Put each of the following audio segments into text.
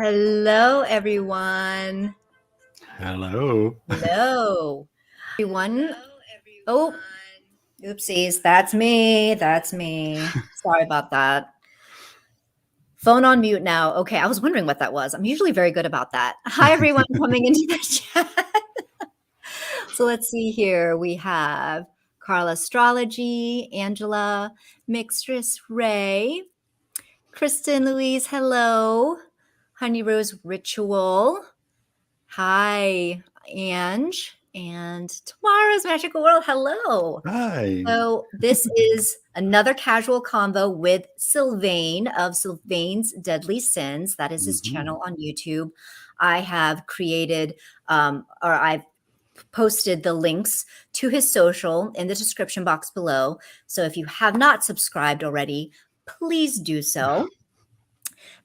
Hello, everyone. Hello. Hello, everyone. Oh, oopsies. That's me. That's me. Sorry about that. Phone on mute now. Okay, I was wondering what that was. I'm usually very good about that. Hi, everyone coming into the chat. So let's see here. We have Carla Astrology, Angela, Mixtress Ray, Kristen Louise, hello. Honey Rose Ritual. Hi, Ange, and Tomorrow's Magical World. Hello. Hi. So this is another casual convo with Sylvain of Sylvain's Deadly Sins. That is his Mhm. channel on YouTube. I have created, or I've posted the links to his social in the description box below. So if you have not subscribed already, please do so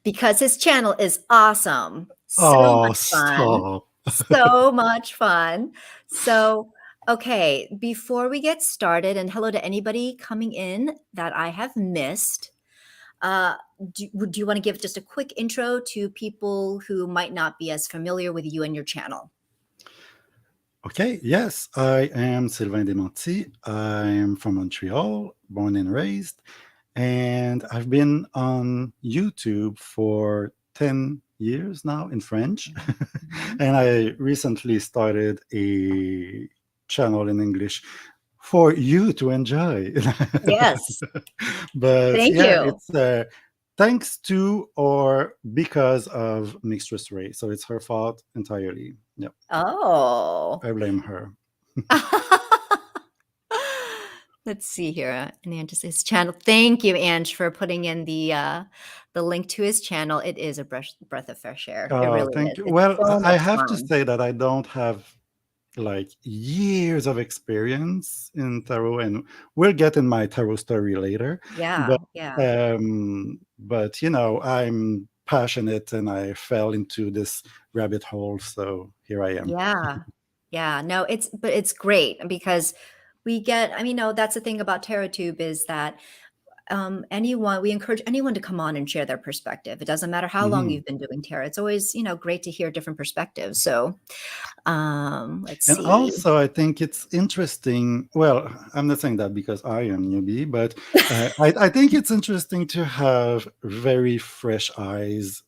because his channel is awesome. So Oh, much fun. stop. So much fun. So, okay, before we get started, and hello to anybody coming in that I have missed. Uh, do you want to give just a quick intro to people who might not be as familiar with you and your channel? Okay, yes, I am Sylvain Desmentis. I'm from Montreal, born and raised, and I've been on YouTube for 10 years now in French. Mhm. And I recently started a channel in English for you to enjoy. Yes. But Thank yeah, you. it's thanks to or because of Mistress Ray. So it's her fault entirely. Yep, Oh. I blame her. Let's see here. And Ange, his channel. Thank you, Ange, for putting in the link to his channel. It is a breath of fresh air. It Oh, really thank is. you. It's Well, so I much have to fun. say that I don't have like years of experience in tarot, and we'll get in my tarot story later. Yeah, But yeah, I'm passionate, and I fell into this rabbit hole. So here I am. yeah, yeah. No, it's great because we get. I mean, no, that's the thing about TarotTube is that we encourage anyone to come on and share their perspective. It doesn't matter how long Mhm. you've been doing tarot. It's always great to hear different perspectives. So let's And see. also, I think it's interesting. Well, I'm not saying that because I am newbie, but I think it's interesting to have very fresh eyes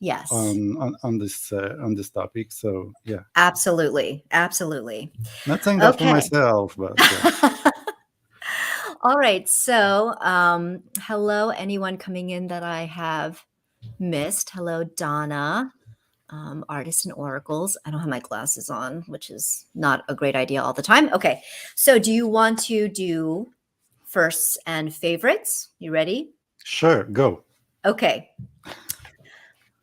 Yes. on this topic. So yeah, Absolutely, absolutely. not saying that for Okay. myself, but yeah. All right. So, hello, anyone coming in that I have missed. Hello, Donna, Artists and Oracles. I don't have my glasses on, which is not a great idea all the time. Okay. So, do you want to do firsts and favorites? You ready? Sure, go. Okay.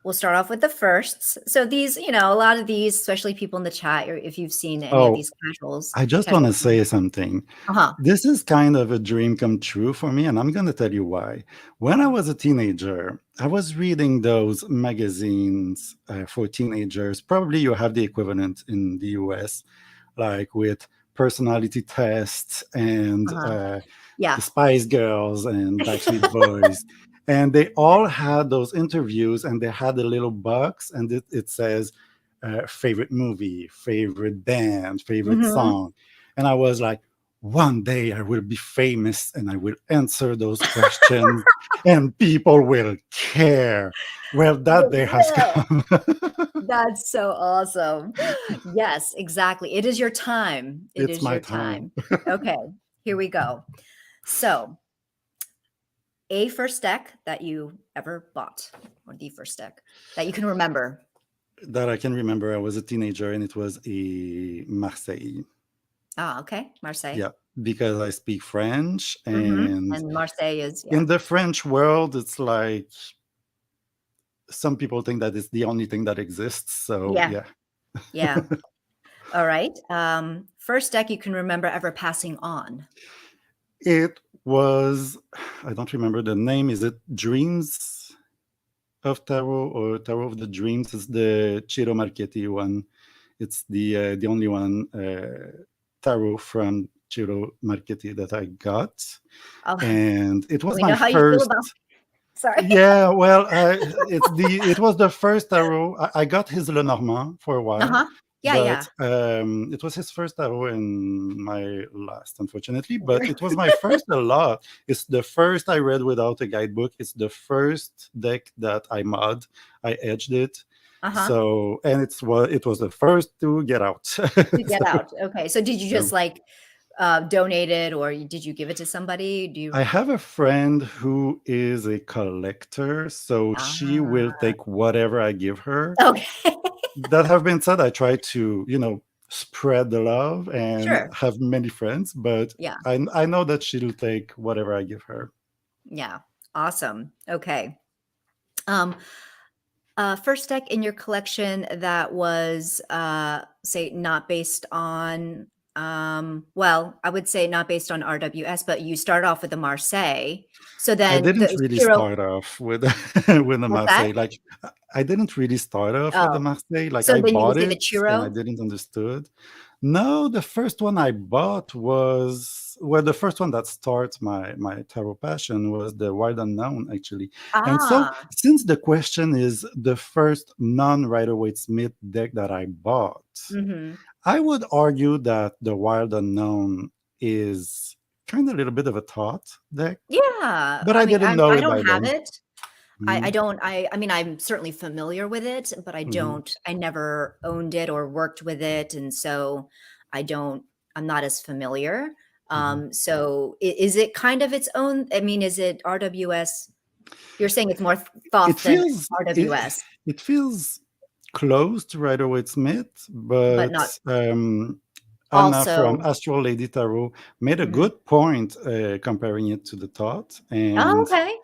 We'll start off with the firsts. So these, a lot of these, especially people in the chat, or if you've seen any of Oh, these casuals, I just want casual. to say something. Uh-huh. This is kind of a dream come true for me, and I'm going to tell you why. When I was a teenager, I was reading those magazines for teenagers. Probably you have the equivalent in the US, like with personality tests and Uh-huh. Yeah. the Spice Girls and Backstreet Boys. And they all had those interviews, and they had a little box, and it says favorite movie, favorite band, favorite Mhm. song. And I was like, one day I will be famous and I will answer those questions and people will care. Well, They that day has will. come. That's so awesome. Yes, exactly. It is your time. It It's is my your time. time. Okay, here we go. So, a first deck that you ever bought, or the first deck that you can remember. That I can remember, I was a teenager and it was a Marseille. Ah, okay. Marseille. Yeah, because I speak French, and And Marseille is, in yeah. the French world, it's like some people think that it's the only thing that exists. So Yeah. yeah, Yeah. All right. First deck you can remember ever passing on. it was. I don't remember the name. Is it Dreams of Tarot or Tarot of the Dreams? It's the Ciro Marchetti one. It's the only one tarot from Ciro Marchetti that I got, Oh, and it was we my know how you feel first. about. Sorry. Yeah, well, it was the first tarot. I got his Lenormand for a while, Uh-huh. Yeah, but yeah. it was his first tarot and my last, unfortunately. But it was my first a lot. It's the first I read without a guidebook. It's the first deck that I mod. I edged it. Uh-huh. So and it was the first to get out. To get So out. Okay. So did you yeah. just like donate it or did you give it to somebody? Do you I have a friend who is a collector, so she will Ah, take whatever I give her. okay. That have been said, I try to, spread the love and Sure. have many friends, but Yeah. I know that she'll take whatever I give her. Yeah. Awesome. Okay. Um, first deck in your collection that was, say, not based on, well, I would say not based on RWS, but you start off with the Marseille. So I then didn't the really hero, start off with with the what's that? Marseille. Like I didn't really start off with the Oh, Marseille. Like so I then you would bought say the it and I Chiro? didn't understood. No, the first one I bought was well, the first one that starts my tarot passion was the Wild Unknown actually. And so Ah, since the question is the first non-Rider-Waite Smith deck that I bought, mhm. I would argue that the Wild Unknown is kind of a little bit of a thought deck, Yeah. but I I mean, didn't know I it don't by have then. it. I Mhm, don't I mean, I'm certainly familiar with it, but mhm. I never owned it or worked with it, and so I don't I'm not as familiar. Mhm. So is it kind of its own I mean, is it RWS? You're saying it's more It thoth than feels it RWS, it feels close to Rider Waite Smith, but but not Anna from also Astral Lady Tarot made a Mhm. good point comparing it to the thought, Oh, and okay.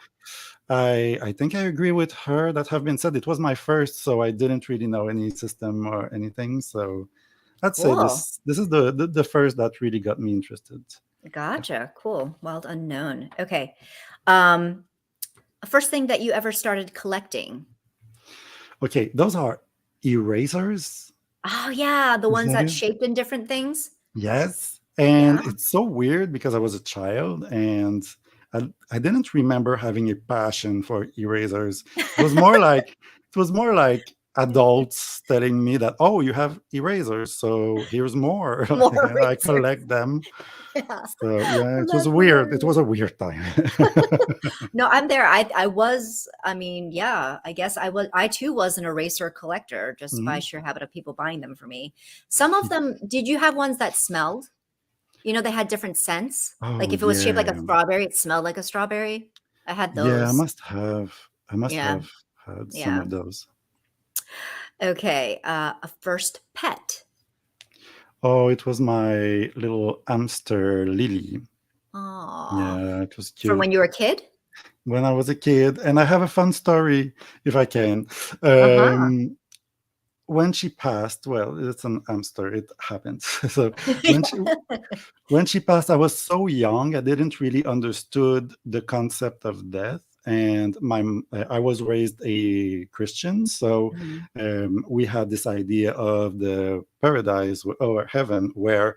I think I agree with her. That have been said. It was my first, so I didn't really know any system or anything. So I'd say Cool. this is the first that really got me interested. Yeah. Gotcha. Cool. Wild unknown. Okay. Um, first thing that you ever started collecting? Okay, those are erasers. Oh, yeah, the Is ones that that it? shaped in different things? Yes. Yeah. And it's so weird because I was a child and I didn't remember having a passion for erasers. It was more like adults telling me that, oh, you have erasers, so here's more. More And I racers. collect them. Yeah. So yeah, it was That's weird. It hilarious. was a weird time. No, I'm there. I was, I mean, yeah, I guess I too was an eraser collector just by Mhm. sheer habit of people buying them for me. Some of them, did you have ones that smelled? You know, they had different scents. Oh Like if it was shaped like a yeah. strawberry, it smelled like a strawberry. I had Yeah, those. I must Yeah. have had some Yeah. of those. Okay. A first pet. Oh, it was my little hamster Lily. Aw. Yeah, it was From cute when you were a kid? when I was a kid. And I have a fun story, if I can. Uh-huh. When she passed, well, it's an hamster, it happens. So when she Yeah. when she passed, I was so young, I didn't really understood the concept of death. And I was raised a Christian, so Mhm. we had this idea of the paradise or heaven where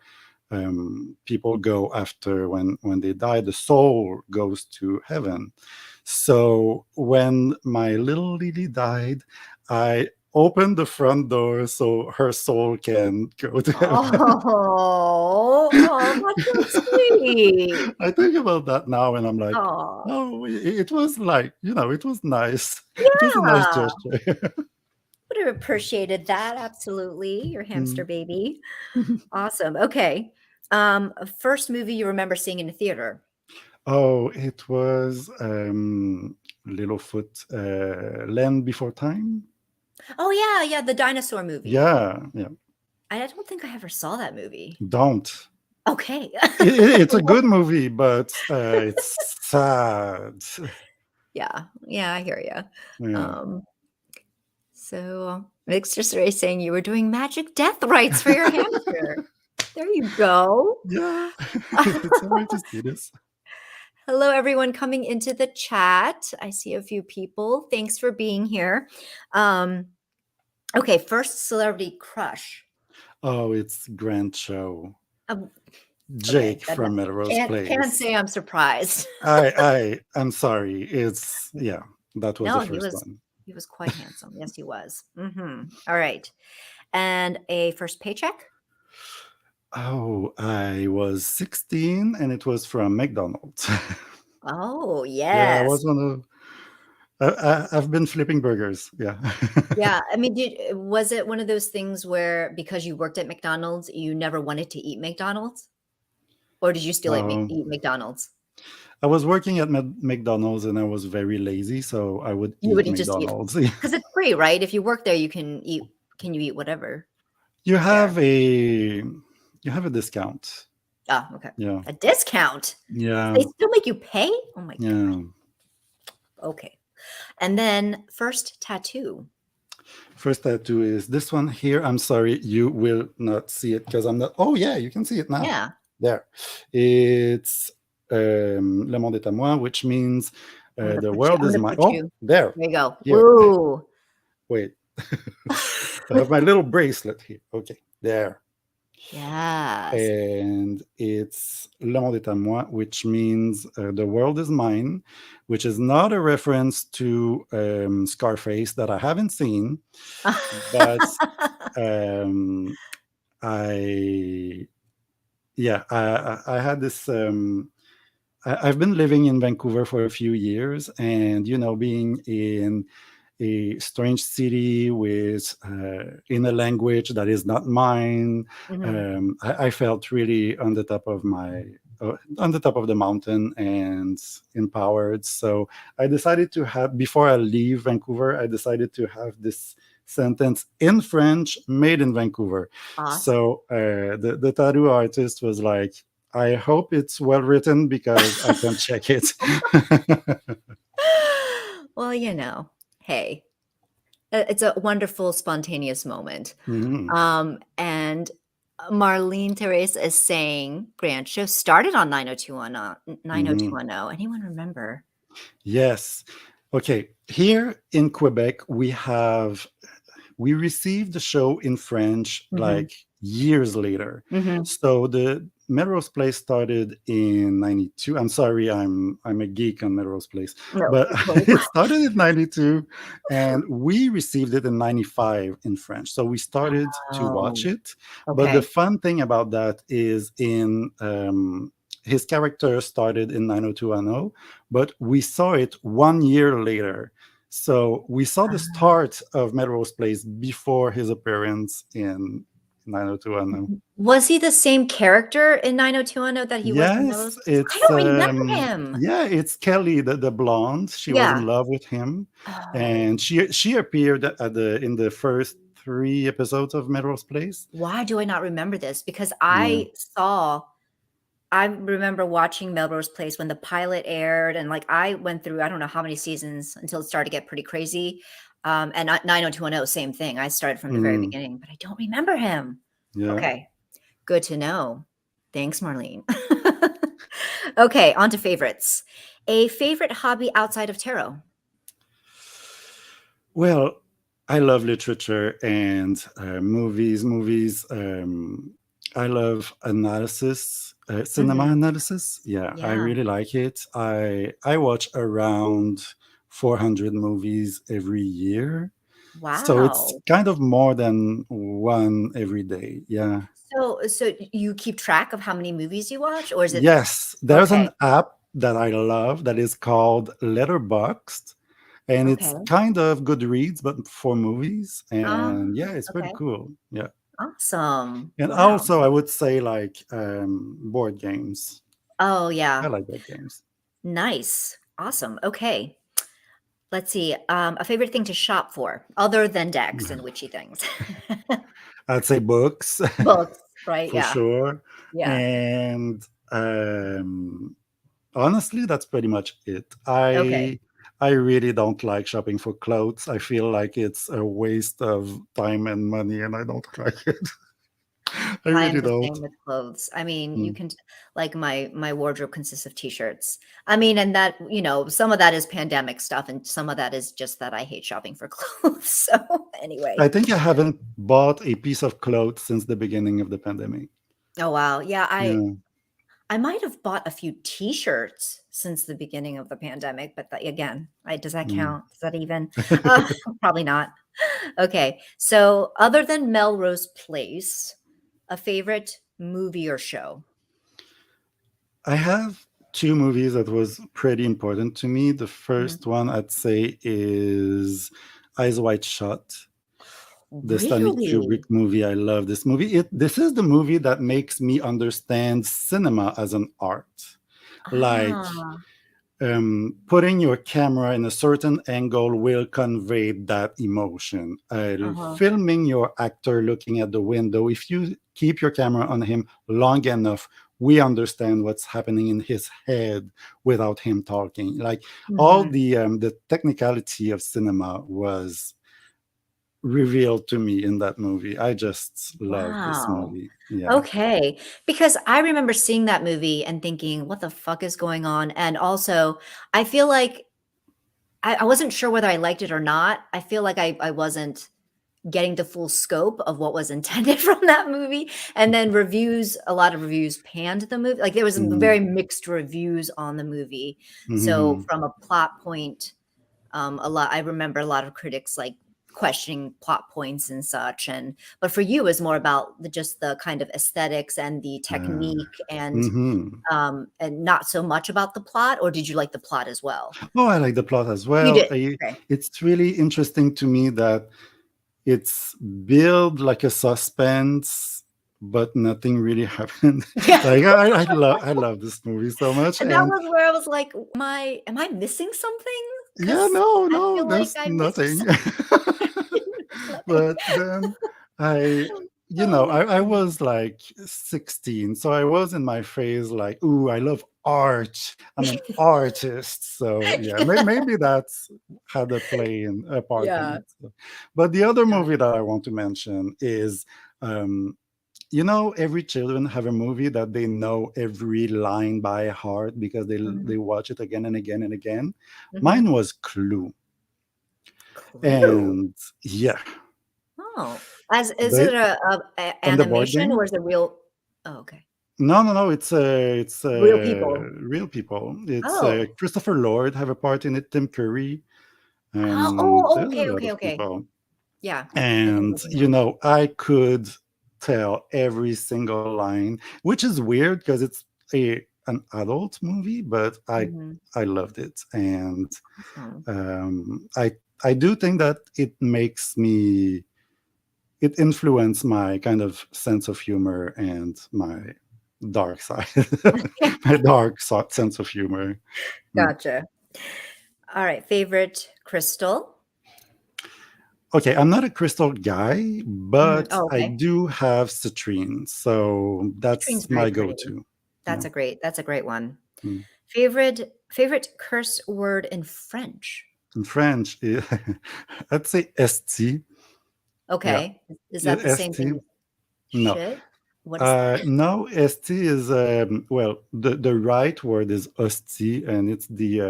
people go after when they die. The soul goes to heaven. So when my little Lily died, I opened the front door so her soul can go to heaven. Oh, oh, that's so sweet. I think about that now and I'm like, Oh, oh, it was like, it was nice. It was a nice yeah. gesture. Would have appreciated that. Absolutely. Your hamster Mm. baby. Awesome. Okay. First movie you remember seeing in the theater? Oh, it was Littlefoot, Land Before Time. Oh yeah, yeah, the dinosaur movie. Yeah, yeah. I don't think I ever saw that movie. Don't. Okay. It's a good movie, but it's sad. Yeah, yeah, I hear you. Yeah. So Mixed Ray saying you were doing magic death rites for your hamster. There you go. Yeah. It's all right to see this. Hello, everyone coming into the chat. I see a few people. Thanks for being here. Um, okay, first celebrity crush. Oh, it's Grand Show. Um, okay, Jake that from Melrose can't Place. say I'm surprised. I'm sorry. It's yeah. That was No, the first one. he was quite handsome. Yes, he was. All right. And a first paycheck? Oh, I was 16 and it was from McDonald's. Oh, Yeah, I yes. was one of I've been flipping burgers. Yeah. Yeah, I mean, was it one of those things where because you worked at McDonald's, you never wanted to eat McDonald's? Or did you still um, eat McDonald's? I was working at McDonald's and I was very lazy, so I would You eat wouldn't just eat McDonald's. because it's free, right? If you work there, can you eat whatever You there? have a you have a discount. Oh, okay. Yeah. A discount? Yeah. They still make you pay? Oh my Yeah. god. Okay. And then first tattoo. First tattoo is this one here. I'm sorry, you will not see it because I'm not. Oh yeah, you can see it now. Yeah, There, it's Le monde est à moi, which means the world I'm is gonna mine. put Oh, you there, there you go. here. Woo. Wait, I have my little bracelet here. Okay, there, Yes. and it's Le monde est à moi, which means the world is mine, which is not a reference to Scarface that I haven't seen, but um, I yeah, I had this. I've been living in Vancouver for a few years, and being in a strange city with in a language that is not mine, Mhm. I felt really on the top of on the top of the mountain and empowered. So I decided to have before I leave Vancouver, I decided to have this sentence in French made in Vancouver. Awesome. So the tattoo artist was like, I hope it's well written because I can check it. Well, hey, it's a wonderful spontaneous moment. Mhm. And Marlene Therese is saying Grant Show started on 90210. Mhm. 90210. Anyone remember? Yes. Okay. Here in Quebec, we received the show in French Mhm. like years later. Mhm. So the Melrose Place started in '92. I'm sorry, I'm a geek on Melrose Place, No, but it's totally it started in '92, and we received it in '95 in French. So we started to watch Oh, it. But the okay. fun thing about that is in his character started in 90210, but we saw it 1 year later. So we saw the start of Melrose Place before his appearance in 90210. Was he the same character in 90210 that he was in Yes, Melrose Place? I it's don't remember him. yeah, it's Kelly, the blonde. She was in Yeah. love with him, Oh, and she appeared at the in the first 3 episodes of Melrose Place. why do I not remember this? Because Yeah. I remember watching Melrose Place when the pilot aired, and, like, I went through I don't know how many seasons until it started to get pretty crazy, and 90210, same thing. I started from the very Mm, beginning, but I don't remember him. yeah. Okay, good to know. Thanks, Marlene. Okay, on to favorites. A favorite hobby outside of tarot? Well, I love literature and movies. I love analysis, cinema Mhm. analysis. Yeah, I Yeah. really like it. I watch around 400 movies every year, so it's Wow. kind of more than one every day. Yeah. So you keep track of how many movies you watch, or is it Yes, there's okay, an app that I love that is called Letterboxd, and it's okay. kind of Goodreads, but for movies. And yeah, it's pretty Okay. cool. Yeah. Awesome. And Wow. also, I would say like board games. Oh, I yeah. like board games. Nice. Awesome. Okay. Let's see. A favorite thing to shop for other than decks and witchy things. I'd say books Books, right? for Yeah. sure. Yeah. And honestly, that's pretty much it. Okay. I really don't like shopping for clothes. I feel like it's a waste of time and money, and I don't like it. I I am really the don't. same with clothes. I mean, you Mm. can like my wardrobe consists of t-shirts. I mean, and that, some of that is pandemic stuff and some of that is just that I hate shopping for clothes. So, I anyway. think I haven't bought a piece of clothes since the beginning of the pandemic. Oh wow. Yeah, I Yeah. I might have bought a few T-shirts since the beginning of the pandemic, but that, again, does that Mm. count? Does that even? Uh, Probably not. Okay, so other than Melrose Place, a favorite movie or show? I have two movies that was pretty important to me. The Mhm. first one I'd say is Eyes Wide Shut, the Stanley Kubrick Really? movie. I love this movie. This is the movie that makes me understand cinema as an art. Like Ah, putting your camera in a certain angle will convey that emotion. uh-huh. Filming your actor looking at the window, if you keep your camera on him long enough, we understand what's happening in his head without him talking. Like all Mhm. the technicality of cinema was revealed to me in that movie. I just love this Wow. movie. Yeah. Okay, because I remember seeing that movie and thinking, "What the fuck is going on?" And also, I feel like I wasn't sure whether I liked it or not. I feel like I wasn't getting the full scope of what was intended from that movie, and then a lot of reviews panned the movie. Like, there was Mhm. very mixed reviews on the movie. So, Mhm. from a plot point, I remember a lot of critics, like, questioning plot points and such, but for you, it was more about just the kind of aesthetics and the Uh, technique mhm. and not so much about the plot, or did you like the plot as well? Oh, I like the plot as You well. did. Okay. It's really interesting to me that it's built like a suspense, but nothing really happened. Yeah. Like I love this movie so much, And that and was where I was like, am I missing something? yeah, Because no, I no, feel like there's I missed nothing. something. There's nothing. But then I, Oh my I goodness. was like 16, so I was in my phase like, ooh, I love art. I'm an artist. So yeah, maybe that's had a part in Yeah. it. So, but the other Yeah. movie that I want to mention is um, every children have a movie that they know every line by heart because they Mhm. watch it again and again and again. Mhm. Mine was Clue. Clue. And yeah, Oh. As is it the a from the board animation or game. is it real? Oh, okay. No, no, no. It's Real people. real people. It's Oh. Christopher Lloyd have a part in it. Tim Curry. Oh, There's a okay, lot okay, of okay. people. Yeah. I think And I know. I could tell every single line, which is weird because it's a an adult movie, but Mhm. I loved it, and Awesome. um, I I do think that it influenced my kind of sense of humor and my dark side, my sense of humor. Mm. Gotcha. Alright, favorite crystal? Okay, I'm not a crystal guy, Mhm. but Oh, I okay. do have citrine, so Citruine's that's very my pretty. go-to. Yeah. That's a great one. Mm. Favorite curse word in French? In French, I'd say esti. Yeah, Okay. Is that the same thing esti. as No, shit? What is that? no, esti is well, the right word is osti, and it's the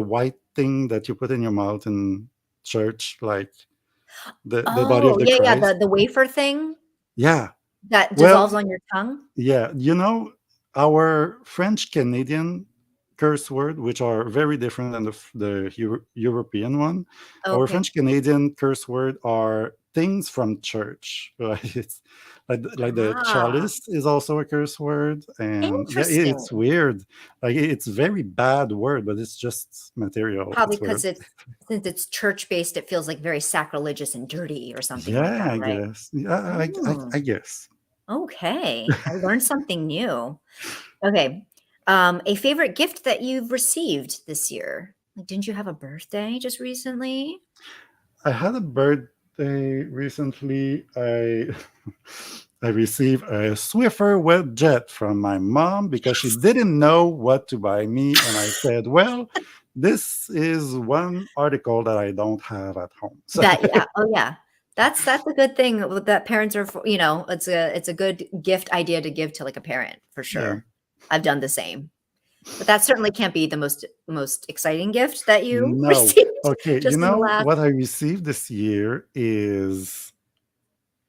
white thing that you put in your mouth in church, like the body of Oh, the yeah, yeah, Christ. the wafer thing Yeah. that Well, dissolves on your tongue? yeah, our French Canadian curse word, which are very different than the European one. Our Okay. French Canadian curse word are things from church. Like it's like the Ah, chalice is also a curse word, and yeah, it's interesting. weird. Like it's very bad word, but it's just material. Probably It's because weird. since it's church-based, it feels, like, very sacrilegious and dirty or something like Yeah, that, I right? guess. Yeah, Mm, I guess. okay. I learned something new. Okay. A favorite gift that you've received this year? Like, didn't you have a birthday just recently? I had a birthday recently. I I received a Swiffer wet jet from my mom because she didn't know what to buy me, and I said, "Well, this is one article that I don't have at home." So That yeah. Oh, yeah. That's a good thing with that parents are for it's a good gift idea to give to, like, a parent, for yeah, sure. I've done the same. But that certainly can't be the most exciting gift that you no, received okay. just in the last. What I received this year is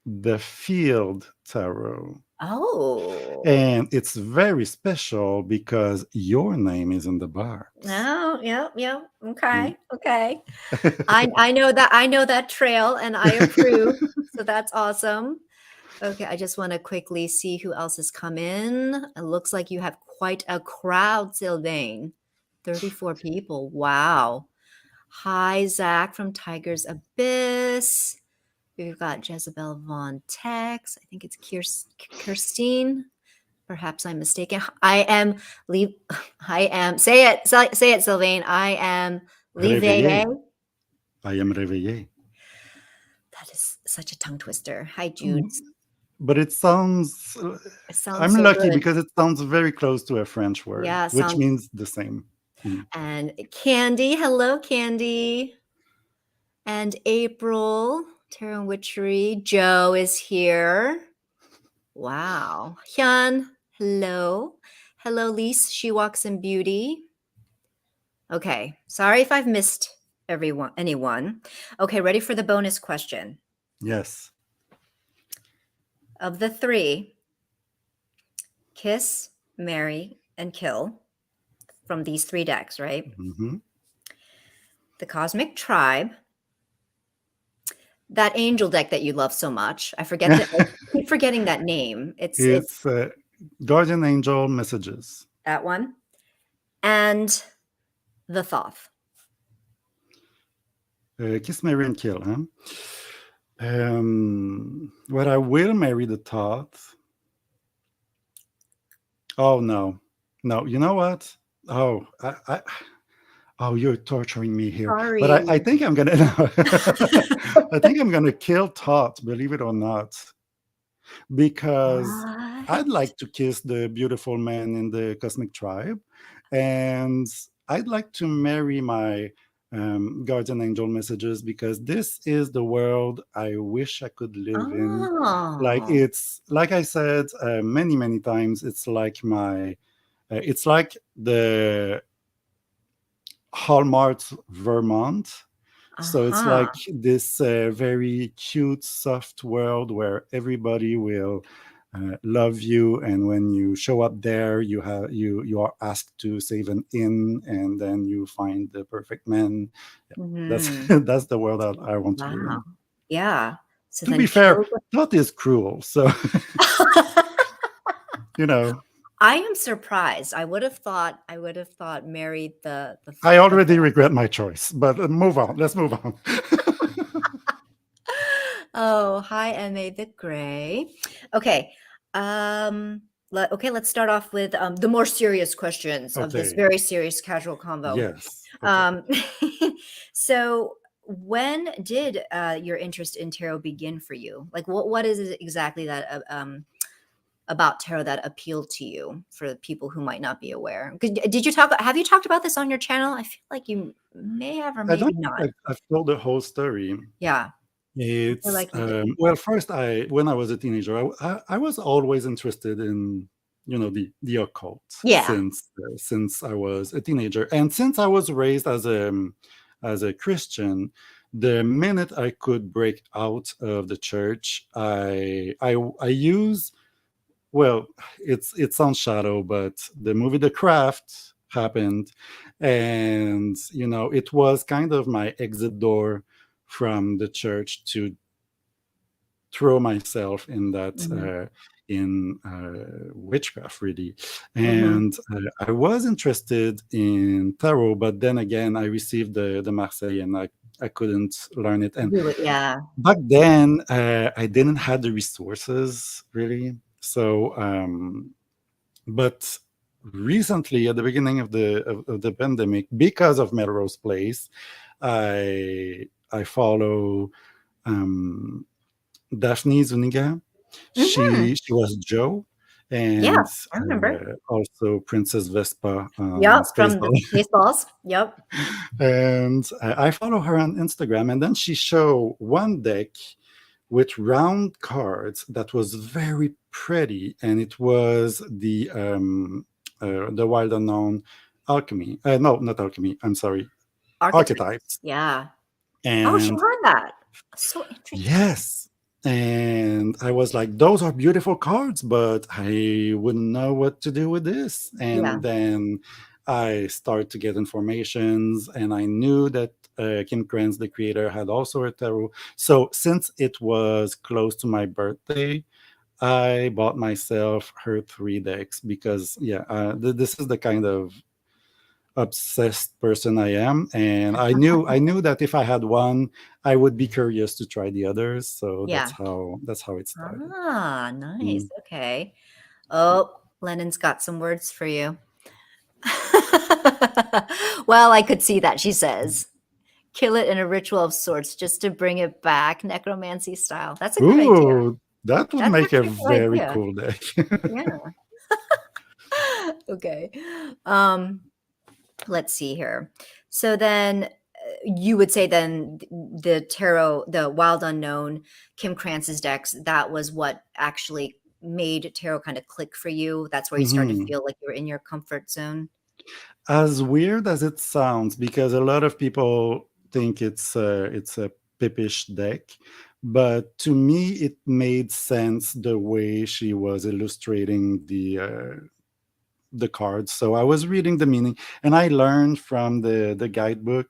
the Field Tarot. Oh. And it's very special because your name is in the box. Oh, yep, yep. Mm. Okay, okay. I know that trail and I approve. So that's awesome. Okay, I just want to quickly see who else has come in. It looks like you have quite a crowd, Sylvain. 34 people. Wow. Hi, Zach from Tiger's Abyss. We've got Jezebel Von Tex. I think it's Kirstine. Perhaps I'm mistaken. I am leave. I am. Say it, Sylvain. I am Réveillé. Liveille. I am réveillé. That is such a tongue twister. Hi, Jude. Mm, but it sounds, It sounds I'm so lucky good. because it sounds very close to a French word, Yeah, which sounds. means the same. Mm. And Candy. Hello, Candy. And April. Tarot and Witchery. Joe is here. Wow. Hyun. Hello. Hello, Lise. She walks in beauty. Okay. Sorry if I've missed anyone. Okay, ready for the bonus question. Yes. Of the three, kiss, marry, and kill from these three decks, right? Hmm. The Cosmic Tribe, that angel deck that you love so much. I keep forgetting that name. It's It's guardian angel messages. that one. And the Thoth. Kiss, marry, and kill, huh? What I will marry the thought. Oh no, no. You know what? Oh, oh, you're torturing me here. But I Sorry. think I'm gonna. I think I'm gonna kill thought. Believe it or not, because I'd What? like to kiss the beautiful man in the cosmic tribe, and I'd like to marry my guardian angel messages because this is the world I wish I could live in. Like Oh. it's like I said many times. It's like the Hallmark Vermont. So it's Uh-huh. like this very cute, soft world where everybody will love you, and when you show up there, you are asked to save an inn, and then you find the perfect man. Yeah, that's Mhm. that's the world I want to live Wow. in. Yeah. So To be then fair, kill thought is cruel, so you know I am surprised. I would have thought married I the already regret my choice. But move on. Let's move on. Oh, hi, MA the Gray. Okay. Um let's start off with the more serious questions of this Okay. very serious casual convo. Yes. Okay. Um so when did your interest in tarot begin for you? Like what is it exactly that about tarot that appealed to you for the people who might not be aware? Have you talked about this on your channel? I feel like you may have or I don't maybe not. think I've told the whole story. Yeah, I feel It's like you did. well, first, I when I was a teenager, I was always interested in the occult Yeah. since I was a teenager, and since I was raised as a Christian. The minute I could break out of the church, I use well, it sounds shadow, but the movie The Craft happened, and it was kind of my exit door from the church to throw myself in that Mhm. in witchcraft, really. Mhm. And I was interested in tarot, but then again, I received the Marseille, and I couldn't learn it. And Do it, yeah. back then, I didn't have the resources really. So but recently, at the beginning of the pandemic, because of Melrose Place, I follow um, Daphne Zuniga. Mhm. She was Joe, Yeah, and I remember. also Princess Vespa on Yep, from the Spaceball. Spaceballs. Yep. And I follow her on Instagram, and then she showed one deck with round cards that was very pretty, and it was the wild unknown alchemy. No, not alchemy. I'm sorry, Archetypes. archetypes. Yeah. Oh, she And had that. So interesting. yes, And I was like, those are beautiful cards, but I wouldn't know what to do with this. Yeah. And then I started to get informations, and I knew that Kim Kranz, the creator, had also a tarot. So since it was close to my birthday, I bought myself her 3 decks because, yeah, this is the kind of obsessed person I am, and I knew that if I had one, I would be curious to try the others. So Yeah. that's how it started. Ah, nice. Mm. Okay. Oh, Lennon's got some words for you. Well, I could see that, she says. Kill it in a ritual of sorts just to bring it back, necromancy style. That's a good idea. Ooh, that would That's make a actually a good very idea. cool deck. Yeah. Okay. Um, let's see here. So then you would say then the tarot, the Wild Unknown, Kim Krantz's decks, that was what actually made tarot kind of click for you. That's where you started to Mhm. feel like you were in your comfort zone. As weird as it sounds, because a lot of people think it's a pippish deck, but to me it made sense the way she was illustrating the cards. So I was reading the meaning, and I learned from the guidebook.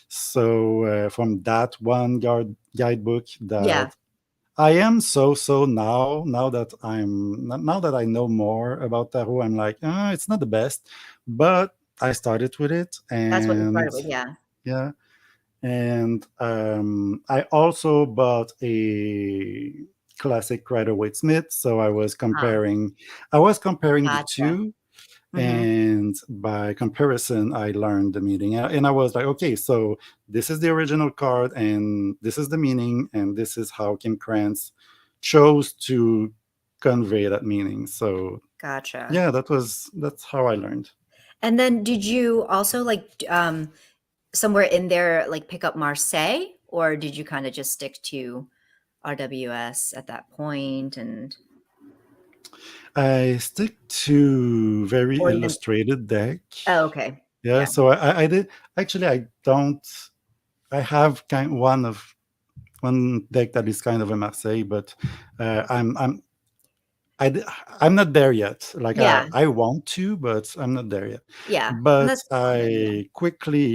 So from that one guidebook, Yeah, that I am so now that now that I know more about tarot, I'm like, it's not the best, but I started with it, that's what you and started with. Yeah. yeah, and I also bought a classic Rider Waite Smith, so Ah, I was comparing the gotcha. two, Hmm. and by comparison I learned the meaning, and I was like, okay, so this is the original card, and this is the meaning, and this is how Kim Krantz chose to convey that meaning. So Gotcha. yeah, that's how I learned. And then did you also like somewhere in there like pick up Marseille, or did you kind of just stick to RWS at that point and I stick to very or even illustrated deck. oh, okay. Yeah, Yeah. so I did actually. I don't. I have one deck that is kind of a Marseille, but I'm I d- I'm not there yet. Like Yeah. I want to, but I'm not there yet. Yeah. And But that's common.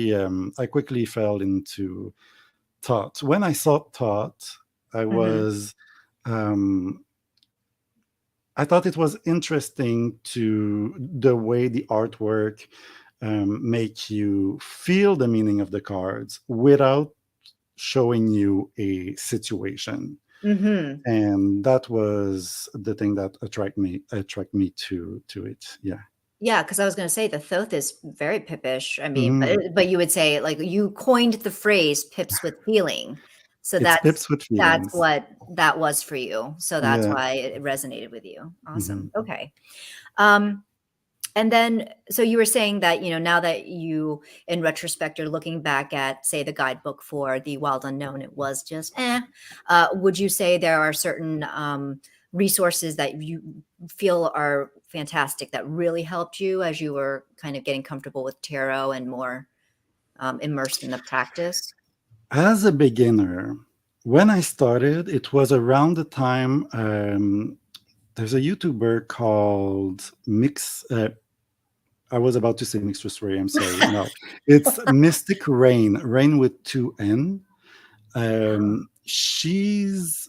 Yeah. I quickly fell into thought. When I saw thought, I Hmm. was um, I thought it was interesting to the way the artwork make you feel the meaning of the cards without showing you a situation, Hmm. and that was the thing that attract me to it. Yeah. Yeah, because I was gonna say the Thoth is very pippish. I mean, Hmm. but you would say like you coined the phrase "pips with feeling," so It's that's pips with that's feelings. what that was for you. So that's Yeah. why it resonated with you. Hmm. Awesome. Okay. Um, and then, so you were saying that, now that you, in retrospect, are looking back at, say, the guidebook for the Wild Unknown, it was just would you say there are certain resources that you feel are fantastic that really helped you as you were kind of getting comfortable with tarot and more immersed in the practice? As a beginner, when I started, it was around the time there's a YouTuber called Mix. I was about to say Mistress Ray. I'm sorry. No, it's Mystic Rain. Rain with two N. Oh, okay. She's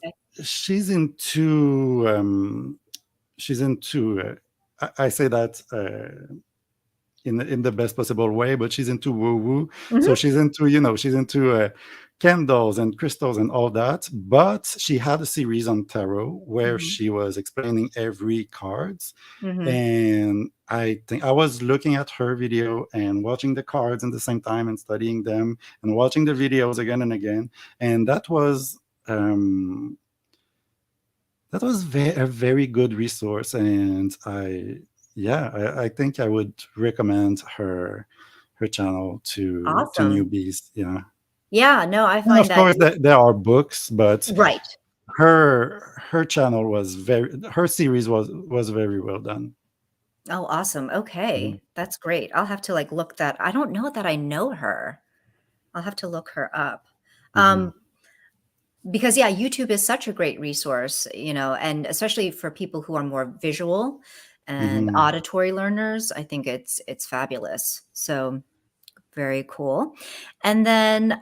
into she's into. I say that in the best possible way, but she's into woo woo. So Hmm. she's into candles and crystals and all that. But she had a series on tarot where Hmm. she was explaining every cards, Hmm. and I think I was looking at her video and watching the cards at the same time and studying them and watching the videos again and again, and um, that was a very good resource, and I think I would recommend her channel to Awesome. newbies. Yeah, Yeah, no, I and find of that course there are books, but right. her channel was her series was very well done. Oh, awesome. Mhm, Okay. That's great. I'll have to like look that. I don't know that I know her. I'll have to look her up. mhm. Um, because yeah, YouTube is such a great resource, and especially for people who are more visual and Hmm. auditory learners, I think it's fabulous. So very cool. And then,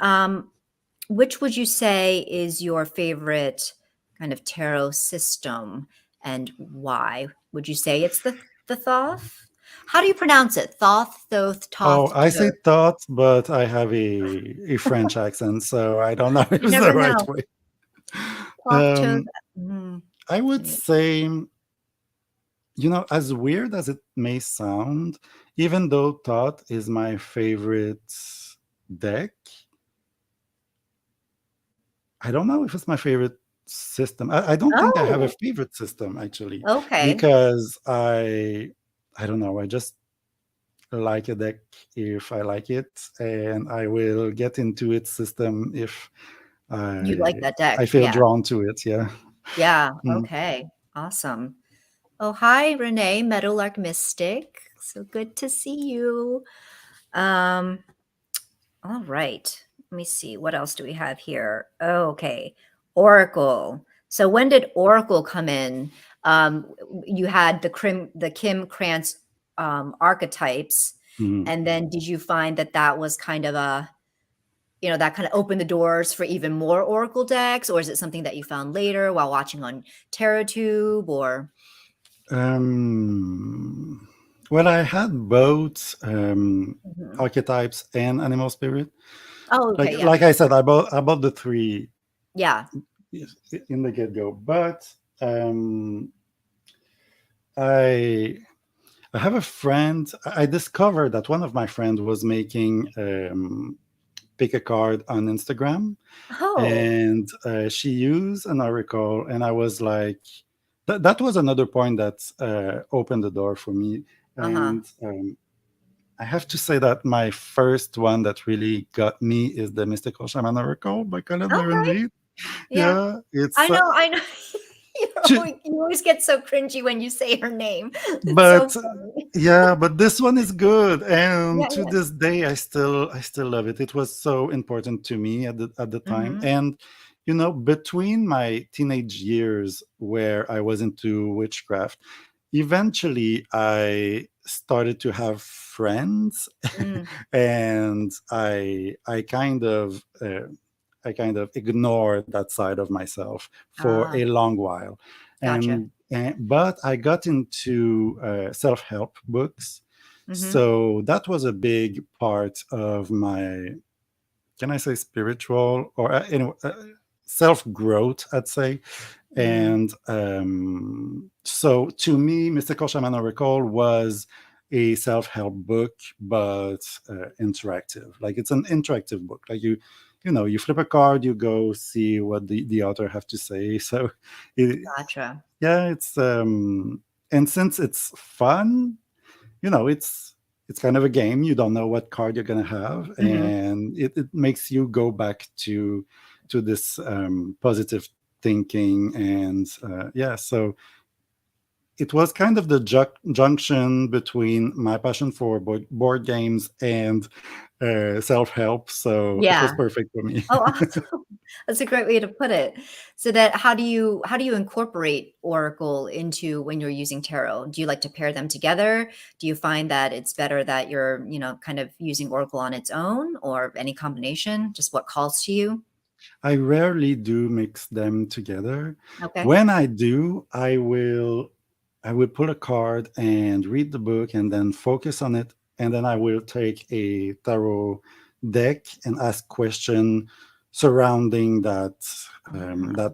which would you say is your favorite kind of tarot system, and why? Would you say it's the Thoth? How do you pronounce it? Thoth, Thoth, Oh, Toth, I say Toth. thought, but I have a French accent, so I don't know if You it's the never right know. way. Thoth, Toth. Um, Mm, I would say, as weird as it may sound, even though thought is my favorite deck, I don't know if it's my favorite system. I don't think I have a oh, favorite system actually, okay. because I don't know. I just like a deck if I like it, and I will get into its system if You like I that I deck. feel Yeah. drawn to it. Yeah. Yeah. Mm. Okay. Awesome. Oh, hi, Renee, Meadowlark Mystic. So good to see you. Um, all right. Let me see. What else do we have here? Oh, okay. Oracle. So when did Oracle come in? You had the Kim Krantz archetypes, Mhm. and then did you find that that was kind of that kind of opened the doors for even more Oracle decks, or is it something that you found later while watching on TerraTube, or? Um, well, I had both Mhm. archetypes and animal spirit. Oh, Like okay, yeah. like I said, I bought the three Yeah. in the get go, but um, I I have a friend. I discovered that one of my friends was making pick a card on Instagram, Oh, and she used an oracle, and I was like, that was another point that opened the door for me. uh-huh. And I have to say that my first one that really got me is the Mystical Shaman Oracle by Colette Okay. Baron. Yeah. Yeah, I know, I know. she, You always get so cringy when you say her name. It's so but funny. yeah, but this one is good, Yeah, and to yeah. this day I still love it. It was so important to me at the time. Mhm. And between my teenage years where I was into witchcraft, eventually I started to have friends, Mm. and I kind of ignored that side of myself for Ah, a long while. gotcha. But I got into self-help books, Mhm. so that was a big part of my, can I say, spiritual or self-growth, I'd say. Mm. And so to me, Mystical Shaman Oracle was a self-help book, but interactive. Like, it's an interactive book. Like, you flip a card, you go see what the author have to say. So it, Gotcha. yeah, and since it's fun, it's kind of a game. You don't know what card you're gonna have, Mhm. and it makes you go back to this positive thinking. And yeah, so it was kind of the junction between my passion for board games and self-help, so it was Yeah. perfect for me. Oh, awesome. That's a great way to put it. So that how do you incorporate Oracle into when you're using tarot? Do you like to pair them together? Do you find that it's better that you're, kind of using Oracle on its own, or any combination? Just what calls to you? I rarely do mix them together. Okay. When I do, I will pull a card and read the book and then focus on it, and then I will take a tarot deck and ask question surrounding that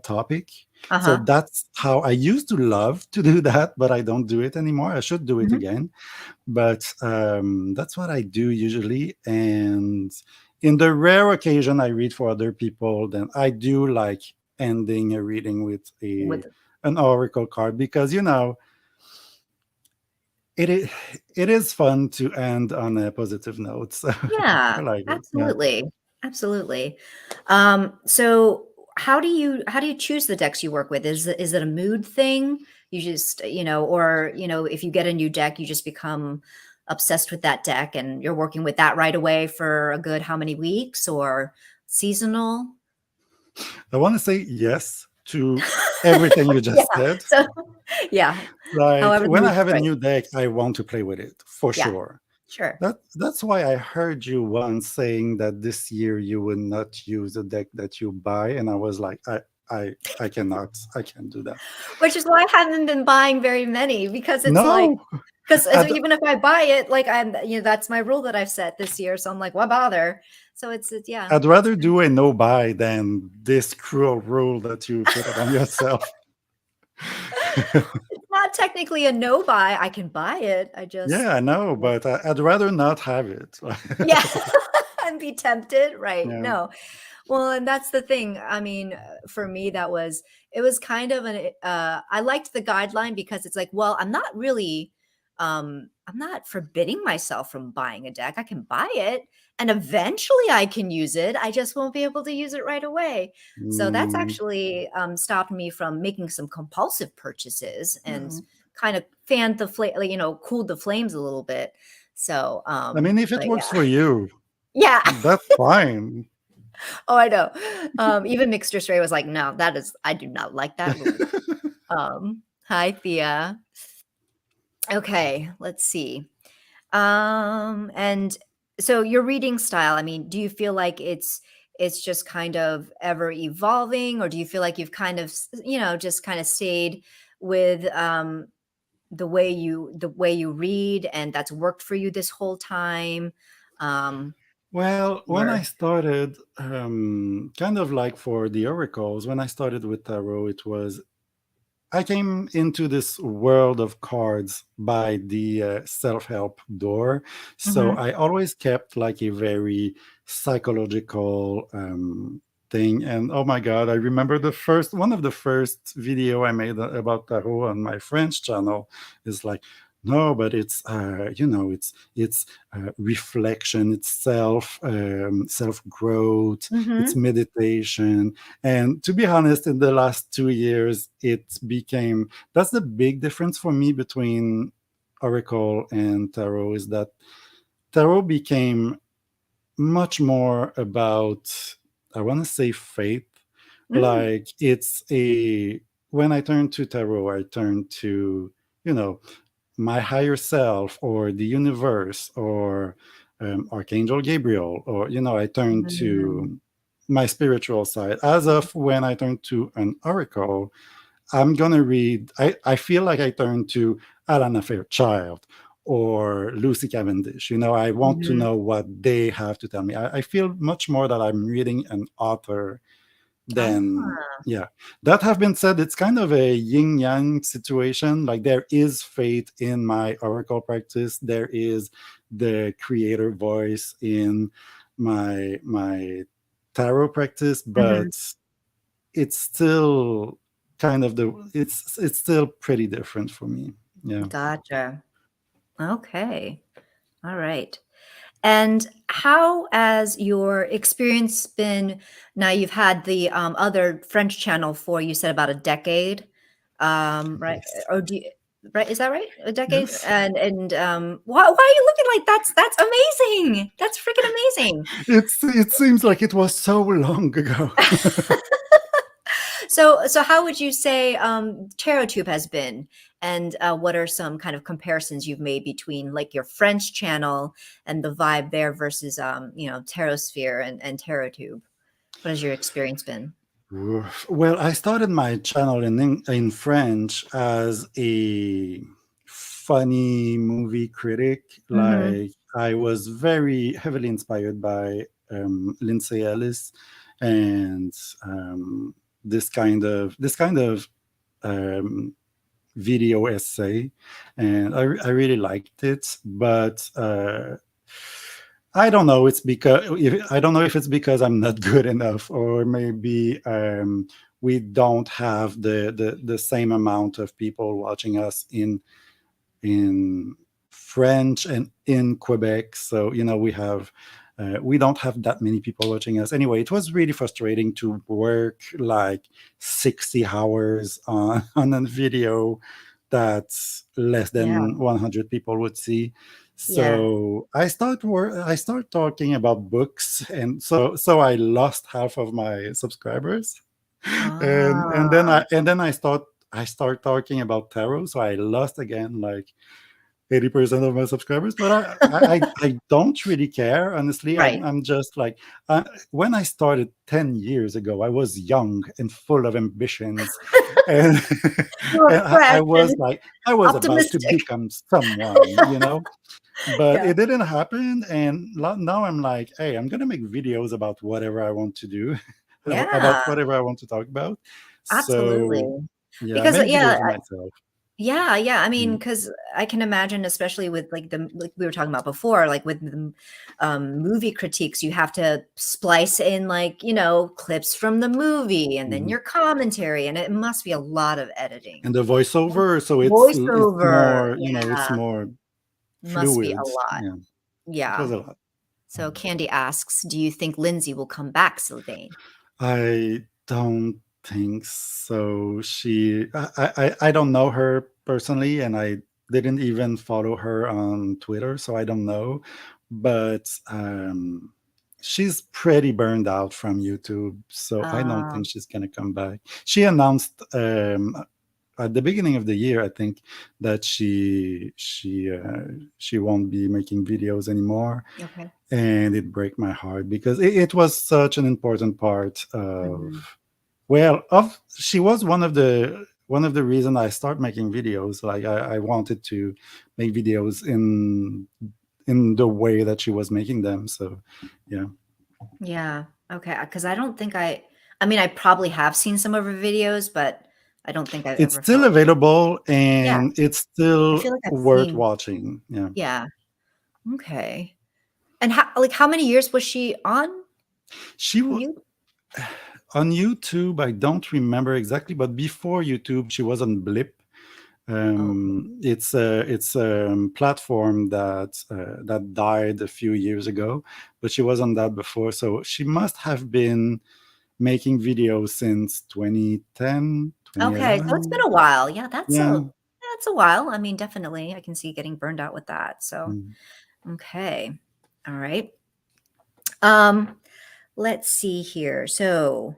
topic. So Uh-huh. that's how I used to love to do that, but I don't do it anymore. I should do it Mhm. again, but that's what I do usually. And in the rare occasion I read for other people, then I do like ending a reading with a With an oracle card, because it is it is fun to end on a positive note. So I Yeah, like it. Yeah. absolutely. Absolutely. So how do you choose the decks you work with? Is it a mood thing? You just, or, if you get a new deck, you just become obsessed with that deck and you're working with that right away for a good how many weeks, or seasonal? I want to say yes to everything you Yeah. just said. So yeah. Like However the when I mood have a strikes. new deck, I want to play with it for Yeah. sure. Sure. That's why I heard you once saying that this year you would not use a deck that you buy, and I was like, I cannot, I can't do that. Which is why I haven't been buying very many because it's like No, because I'd, even if I buy it, like that's my rule that I've set this year. So I'm like, why bother? So yeah, I'd that's rather do a no buy than this cruel rule that you put upon yourself. it's not technically a no buy. I can buy it. I just Yeah, I know, but I'd rather not have it. yeah, and be tempted, right? Yeah. No. Well, and that's the thing. I mean, for me, it was kind of I liked the guideline because it's like, well, I'm not forbidding myself from buying a deck. I can buy it and eventually I can use it. I just won't be able to use it right away. So that's Mm, actually stopped me from making some compulsive purchases and no. kind of fanned the flame, cooled the flames a little bit. So, I mean, if it but works yeah, for you, yeah. that's fine. Oh, I know. Even Mixture Stray was like, "No, I do not like that rule." Hi, Thea. Okay, let's see. And so your reading style, I mean, do you feel like it's just kind of ever evolving, or do you feel like you've kind of, just kind of stayed with the way you read, and that's worked for you this whole time? Um, Well, when I or started, kind of like for the oracles, when I started with tarot, it was I came into this world of cards by the self-help door. So Mhm, I always kept like a very psychological thing. And oh my God, I remember one of the first video I made about tarot on my French channel is like, no, but it's it's reflection, it's self growth, it's mhm, meditation. And to be honest, in the last 2 years, it became that's the big difference for me between Oracle and Tarot is that Tarot became much more about, I want to say, faith. mm, Like it's a, when I turn to Tarot, I turn to, you know, my higher self or the universe or Archangel Gabriel, or I turn mm, to my spiritual side. As of when I turn to an oracle, I'm gonna read. I feel like I turn to Alana Fairchild or Lucy Cavendish. I want to mhm. know what they have to tell me. I feel much more that I'm reading an author than, Ah, yeah. That have been said, it's kind of a yin yang situation. Like there is faith in my oracle practice. There is the creator voice in my tarot practice, mhm. but it's still kind of it's still pretty different for me. Yeah. Gotcha. Okay. All right. And how has your experience been now you've had the, other French channel for, you said, about a decade, right? Yes. Or do you right, is that right? A decade? Yes. And why are you looking like that's amazing. That's freaking amazing. It seems like it was so long ago. So how would you say TarotTube has been, and what are some kind of comparisons you've made between like your French channel and the vibe there versus TarotSphere and TarotTube? What has your experience been? Oof. Well, I started my channel in French as a funny movie critic. Mm-hmm. Like I was very heavily inspired by Lindsay Ellis and um, this kind of um, video essay, and I really liked it. But I don't know. I don't know if it's because I'm not good enough, or maybe we don't have the same amount of people watching us in French and in Quebec. So we don't have that many people watching us. Anyway, it was really frustrating to work like 60 hours on on a video that less Yeah. than 100 people would see. Yeah. So I start talking about books, and so I lost half of my subscribers, Ah, and then I start talking about tarot, so I lost again like 80% of my subscribers. But I don't really care, honestly. right. I'm just like, when I started 10 years ago, I was young and full of ambitions, and You were and fresh I was and like, I was about to optimistic. become someone, you know. But Yeah. it didn't happen, and now I'm like, hey, I'm gonna make videos about whatever I want to do, about Yeah, whatever I want to talk about. So absolutely. yeah, Because make yeah, videos of myself. yeah, yeah. I mean, Mm, because I can imagine, especially with like we were talking about before, like with the movie critiques, you have to splice in like clips from the movie and then mhm. your commentary, and it must be a lot of editing. And the voiceover, so it's Voiceover, more, it's yeah, more must be a fluid. lot. Yeah, it Yeah. was a lot. So Candy asks, "Do you think Lindsay will come back, Sylvain?" I don't think so. I don't know her personally, and I didn't even follow her on Twitter, so I don't know. But she's pretty burned out from YouTube, so I don't think Um, she's gonna come back. She announced at the beginning of the year, I think, that she won't be making videos anymore, okay. and it break my heart because it was such an important part Mhm. of, well, of she was one of the reason I start making videos. Like I wanted to make videos in the way that she was making them. So yeah, Yeah. Okay. Because I don't think I mean, I probably have seen some of her videos, but I don't think I've it's ever still felt. available Yeah. and it's I still feel like I've worth seen. watching. Yeah, Yeah. Okay. And how many years was she on she you? on YouTube. I don't remember exactly, but before YouTube, she was on Blip. Oh, It's a platform that died a few years ago, but she was on that before, so she must have been making videos since 2010, okay. So it's been 2011. a while. Yeah, Yeah. that's a while. I mean, definitely, I can see getting burned out with that. So, Mm. okay. All right. Um, let's see here. So,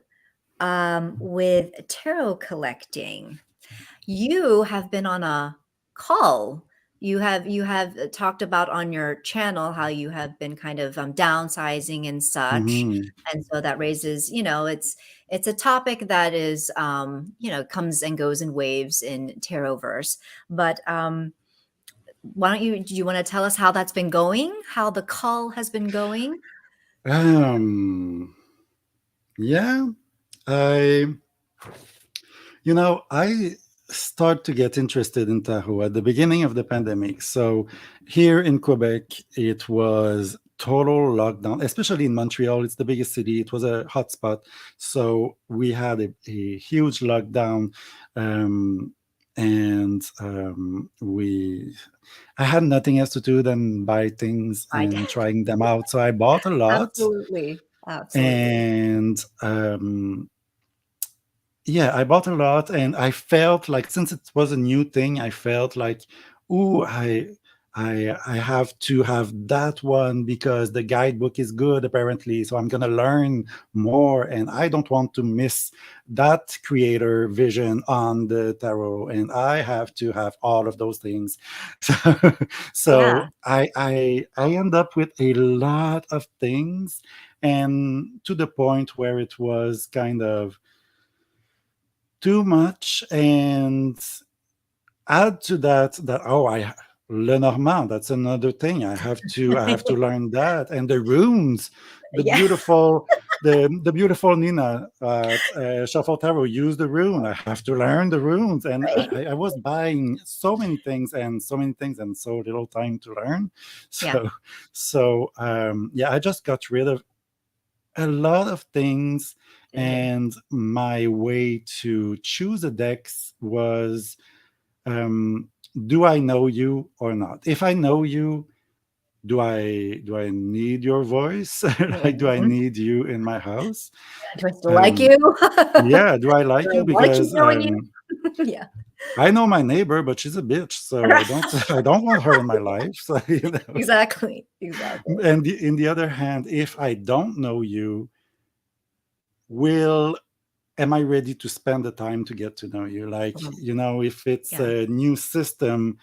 with tarot collecting, you have been on a call. You have talked about on your channel how you have been kind of downsizing and such, Mhm. and so that raises, it's a topic that is, comes and goes in waves in tarotverse. But why don't you? Do you want to tell us how that's been going? How the call has been going? um yeah, I I start to get interested in Tahoe at the beginning of the pandemic. So here in Quebec, it was total lockdown, especially in Montreal. It's the biggest city. It was a hotspot. So we had a huge lockdown. Um, and I had nothing else to do than buy things I and trying them out. So I bought a lot. absolutely, absolutely. And yeah, I bought a lot, and I felt like, since it was a new thing, I felt like, ooh, I have to have that one because the guidebook is good apparently. So I'm gonna learn more, and I don't want to miss that creator vision on the tarot, and I have to have all of those things. So, Yeah, so I end up with a lot of things, and to the point where it was kind of too much. And add to that, oh, I Lenormand, that's another thing. I have to learn that, and the runes, the yeah, beautiful the beautiful Nina at Shuffle Tarot used the rune. I have to learn the runes, and right. I was buying so many things and so many things and so little time to learn. Yeah. So yeah, I just got rid of a lot of things, Good. and my way to choose a dex was, um, do I know you or not? If I know you, do I need your voice? Like, do I Mhm. need you in my house? Do I still like um, you? yeah, do I Do like I you? wanna keep Because knowing you? Yeah. I know my neighbor, but she's a bitch, so I don't I don't want her in my life. So Exactly. Exactly. and in the other hand, if I don't know you, will am I ready to spend the time to get to know you? Like, Mhm. if it's Yeah. a new system,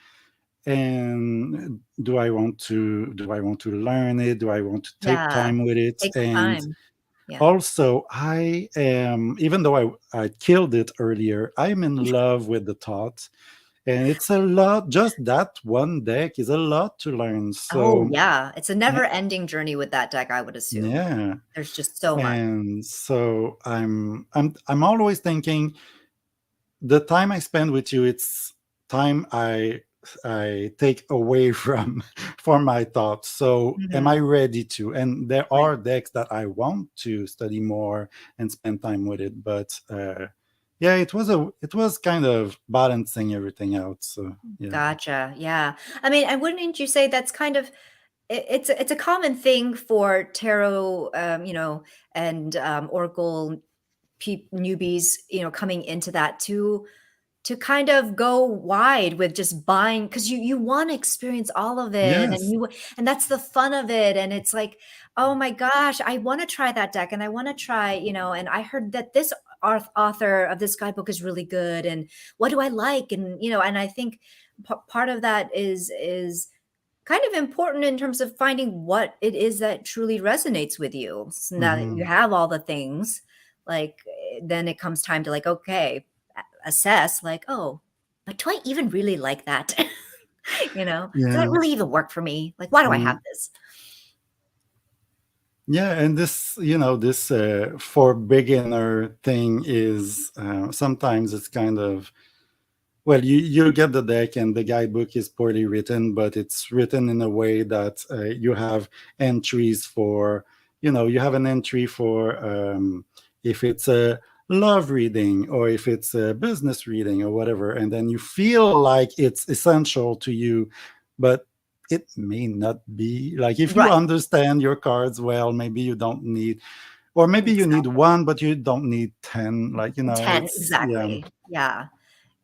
and do I want to learn it? Do I want to take Yeah. time with it? Take the And time. Yeah. also, I am, even though I killed it earlier, I'm in love with the thought. And it's a lot, just that one deck is a lot to learn. Oh, So, yeah. It's a eh, never-ending journey with that deck, I would assume. yeah. There's just so much. And so I'm always thinking the time I spend with you, it's time I take away from my thoughts. So am I Mhm. ready to? And there Right. are decks that I want to study more and spend time with it. But yeah, it was kind of balancing everything out. So yeah. Gotcha. Yeah. I mean, and wouldn't you say that's kind of it's a common thing for tarot, and oracle newbies, coming into that to kind of go wide with just buying because you want to experience all of it, and Yes. and that's the fun of it, and it's like, oh my gosh, I want to try that deck, and I want to try, and I heard that this author of this guidebook is really good, and what do I like, and and I think part of that is kind of important in terms of finding what it is that truly resonates with you. So now that you Hmm. have all the things, like, then it comes time to, like, okay, assess, like, oh, but do I even really like that? Does that Yeah. really even work for me? Like, why do I have Mm. this? Yeah, and this for beginner thing is sometimes it's kind of, well, you get the deck and the guidebook is poorly written, but it's written in a way that you have entries for, you have an entry for if it's a love reading or if it's a business reading or whatever, and then you feel like it's essential to you, but it may not be. Like if you Right. understand your cards well, maybe you don't need, or maybe you need Exactly. one, but you don't need 10. Like, 10, it's, yeah. exactly. Yeah.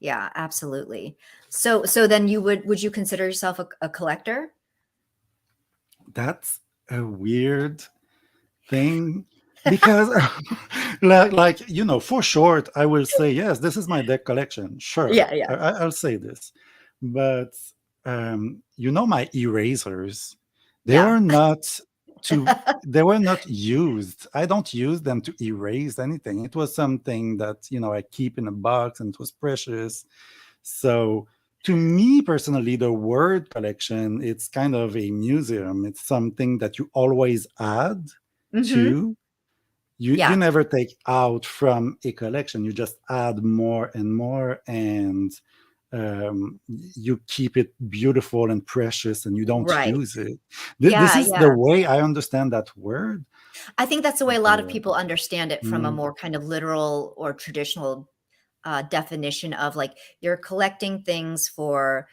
Yeah, absolutely. So then would you consider yourself a collector? That's a weird thing because like for short I will say yes, this is my deck collection, sure. Yeah, yeah. I'll say this, but my erasers, they Yeah. were not they were not used. I don't use them to erase anything. It was something that I keep in a box, and it was precious. So to me personally, the word collection, it's kind of a museum. It's something that you always add Mhm. to. You Yeah, never take out from a collection. You just add more and more, and you keep it beautiful and precious, and you don't right. use it. This Yeah, is the yeah. way I understand that word. I think that's the way a lot of But, people understand it from a mm, more kind of literal or traditional definition of, like, you're collecting things for,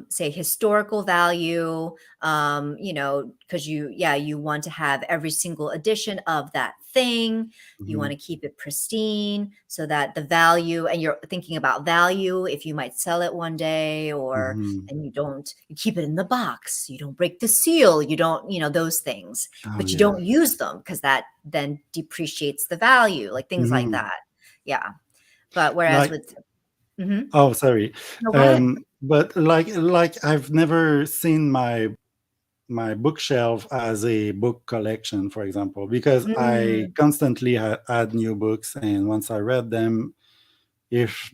say, historical value, because you want to have every single edition of that thing. You want mhm, to keep it pristine so that the value, and you're thinking about value if you might sell it one day, or mhm. and you keep it in the box, you don't break the seal, you don't, those things, Oh but you yeah. don't use them because that then depreciates the value, like things like Mhm. that. Yeah. But whereas Like, with mhm. oh, sorry. No, go ahead. But like I've never seen my bookshelf as a book collection, for example, because I Mm, constantly add new books, and once I read them, if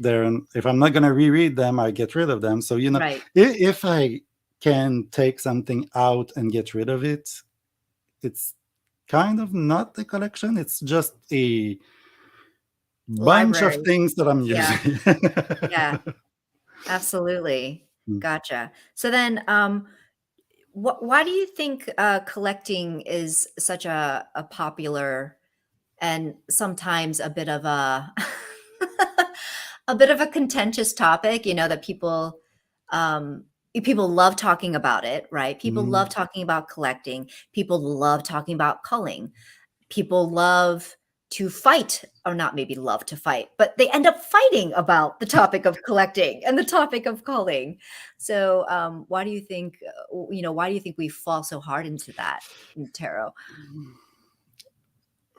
I'm not gonna reread them, I get rid of them. So right. if I can take something out and get rid of it, it's kind of not a collection. It's just a bunch of Library. things that I'm Yeah, using. yeah, absolutely. Gotcha. So then, why do you think, collecting is such a popular and sometimes a bit of a a bit of a contentious topic, that um people love talking about it, right? People love Mm, talking about collecting. People love talking about culling. People love to fight, or not maybe love to fight, but they end up fighting about the topic of collecting and the topic of culling. So, why do you think, why do you think we fall so hard into that in tarot?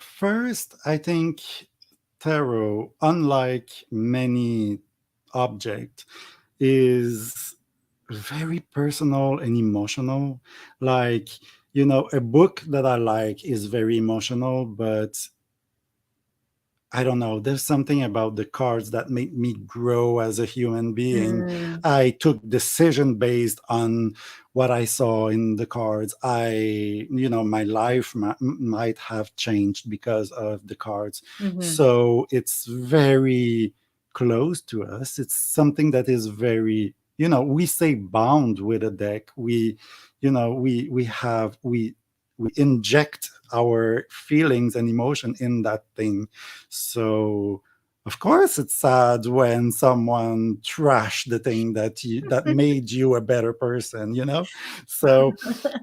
First, I think tarot, unlike many objects, is very personal and emotional. Like, a book that I like is very emotional, but I don't know. There's something about the cards that make me grow as a human being. Mm, I took decision based on what I saw in the cards. My life might have changed because of the cards. mhm, So it's very close to us. It's something that is very, we say bound with a deck. We inject our feelings and emotion in that thing. So of course it's sad when someone trashed the thing that made you a better person, So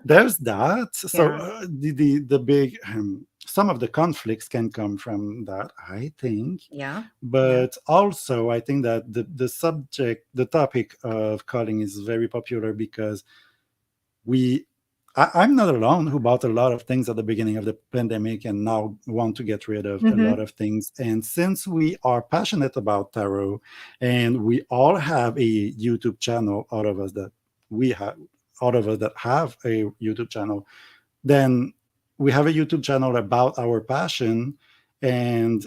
there's that. So yeah, the big some of the conflicts can come from that, I think. yeah, yeah. But also I think that the topic of culling is very popular because we I'm not alone who bought a lot of things at the beginning of the pandemic and now want to get rid of a lot Mhm, of things. And since we are passionate about tarot and we all have a YouTube channel, we have out of us that have a YouTube channel, then we have a YouTube channel about our passion. And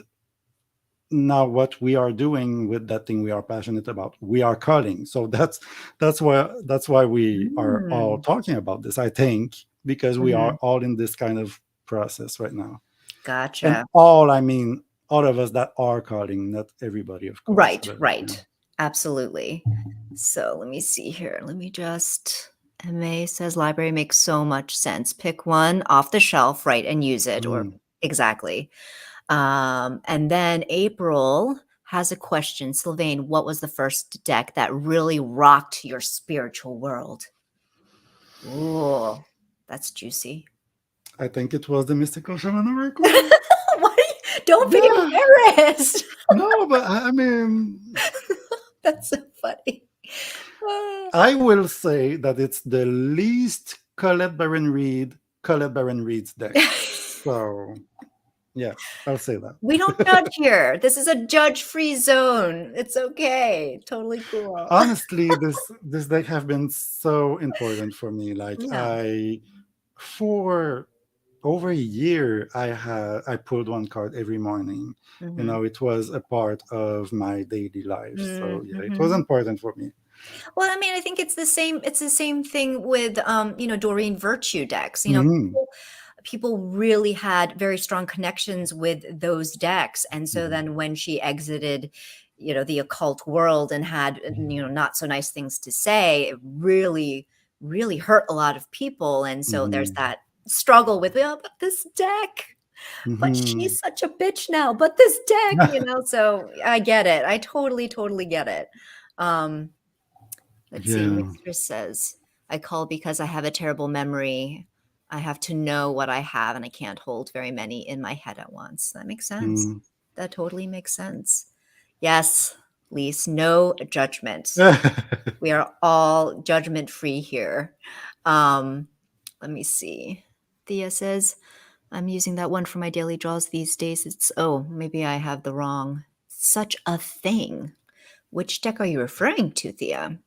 now what we are doing with that thing we are passionate about, we are cutting. So that's why we are all mm, talking about this, I think, because we are mhm. all in this kind of process right now. And Gotcha. all, I mean, all of us that are cutting, not everybody, of course, Right, but right. Absolutely. So let me see here. Let me just MA says library makes so much sense. Pick one off the shelf, right, and use it, or mm, exactly. And then April has a question. Sylvain, what was the first deck that really rocked your spiritual world? Ooh, that's juicy. I think it was the mystical shaman oracle. Why? Don't be Yeah, embarrassed. no, but I mean, That's so funny. Ah. I will say that it's the least Colette Baron Reed's deck. So yeah, I'll say that. We don't judge here. This is a judge-free zone. It's okay. Totally cool. Honestly, this deck have been so important for me. Like Yeah. I for over a year I pulled one card every morning. Mhm. It was a part of my daily life. So Mm, yeah, it was mhm. important for me. Well, I mean, I think it's the same thing with, Doreen Virtue decks. Hmm. People really had very strong connections with those decks, and so Hmm. then when she exited, the occult world and had, not so nice things to say, it really, really hurt a lot of people, and so there's Hmm. that struggle with, "Oh, but this deck, but Hmm. she's such a bitch now, but this deck," so I get it. I totally, totally get it. Um, let's see, Yeah. Mistress says, "I call because I have a terrible memory. I have to know what I have, and I can't hold very many in my head at once." That makes sense. Mm. That totally makes sense. Yes, Lise, no judgment. We are all judgment free here. Um, let me see. Thea says, "I'm using that one for my daily draws these days. Oh, maybe I have the wrong such a thing." Which deck are you referring to, Thea?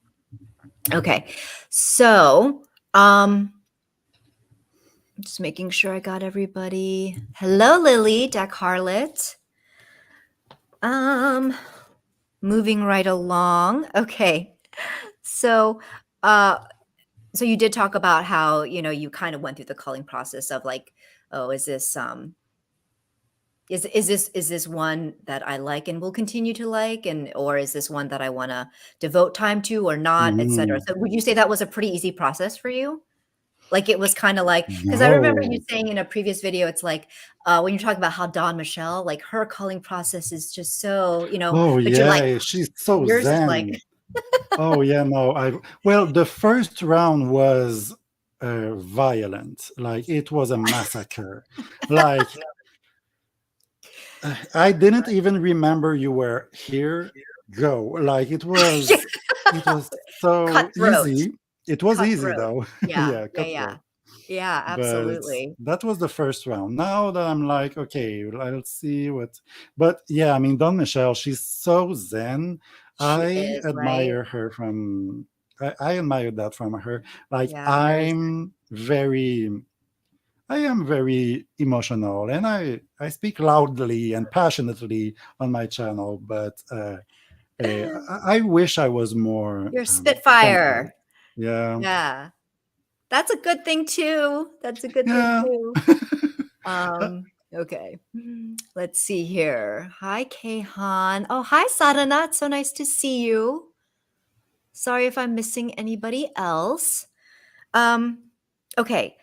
Okay. So, just making sure I got everybody. Hello, Lily, deck harlot. Um, moving right along. Okay. So, uh, so you did talk about how, you kind of went through the culling process of like, oh, is this one that I like and will continue to like, and or is this one that I want to devote time to or not, etc. Hmm. So would you say that was a pretty easy process for you? Like, it was kinda like, because I remember you No. saying in a previous video, it's like, when you're talking about how Dawn Michelle, like, her culling process is just so, Oh but you're like, yeah, she's so yours is like zen. Oh yeah, no. I Well, the first round was violent. Like it was a massacre. Like I didn't even remember you were here. Go. Like it was so Cutthroat. easy. It was easy Cutthroat. though. Yeah, Yeah, yeah, yeah. cutthroat. Yeah, But absolutely. that was the first round. Now that I'm like, okay, let's see what. But yeah, I mean, Don Michelle, she's so zen. She I is, right? admire her from. I admire that from her. Like Yeah, very I am very emotional, and I speak loudly and passionately on my channel. But I wish I was more You're a tempered. spitfire. Yeah, Yeah. That's a good thing too. That's a good thing yeah. too. Okay. Let's see here. Hi, Kayhan. Oh, hi, Sadhana. It's so nice to see you. Sorry if I'm missing anybody else. Um, okay.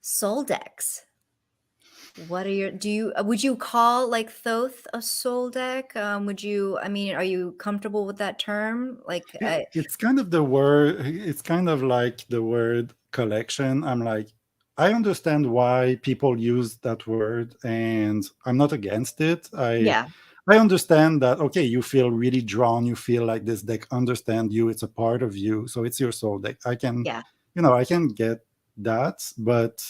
Soul decks. What are your do you would you call like Thoth a soul deck? Would you I mean, are you comfortable with that term? Like It's kind of the word. It's kind of like the word collection. I'm like, I understand why people use that word, and I'm not against it. yeah, I understand that. Okay, you feel really drawn. You feel like this deck understand you. It's a part of you, so it's your soul deck. I can, yeah. I can get that, but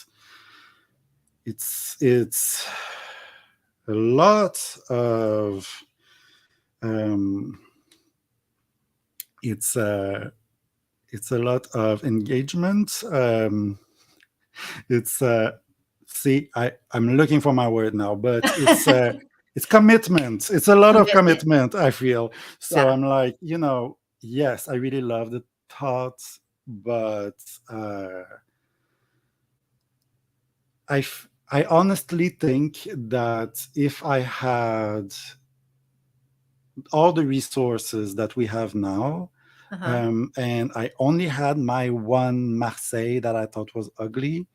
it's a lot of um, it's it's a lot of engagement. It's see, I'm looking for my word now, but it's commitment. It's a lot of Commitment. commitment. I feel so. Yeah. I'm like, yes, I really love the thoughts, but I honestly think that if I had all the resources that we have now, Uh-huh. and I only had my one Marseille that I thought was ugly,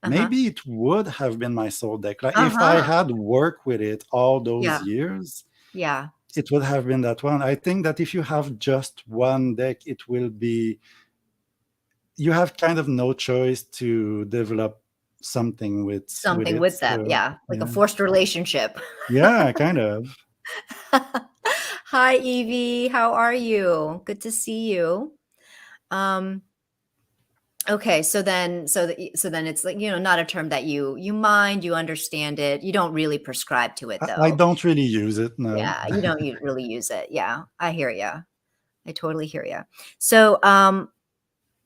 Uh-huh. maybe it would have been my soul deck. Like if I Uh-huh. had worked with it all those Yeah. years, Yeah. it would have been that one. I think that if you have just one deck, it will be, you have kind of no choice to develop something with Something it. with them. So Yeah. Like a yeah, forced relationship. yeah, kind of. Hi, Evie. How are you? Good to see you. Um, okay, so then it's like, not a term that you mind, you understand it. You don't really prescribe to it I though. don't really use it. No. Yeah, you don't really use it. Yeah, I hear you. I totally hear you. So,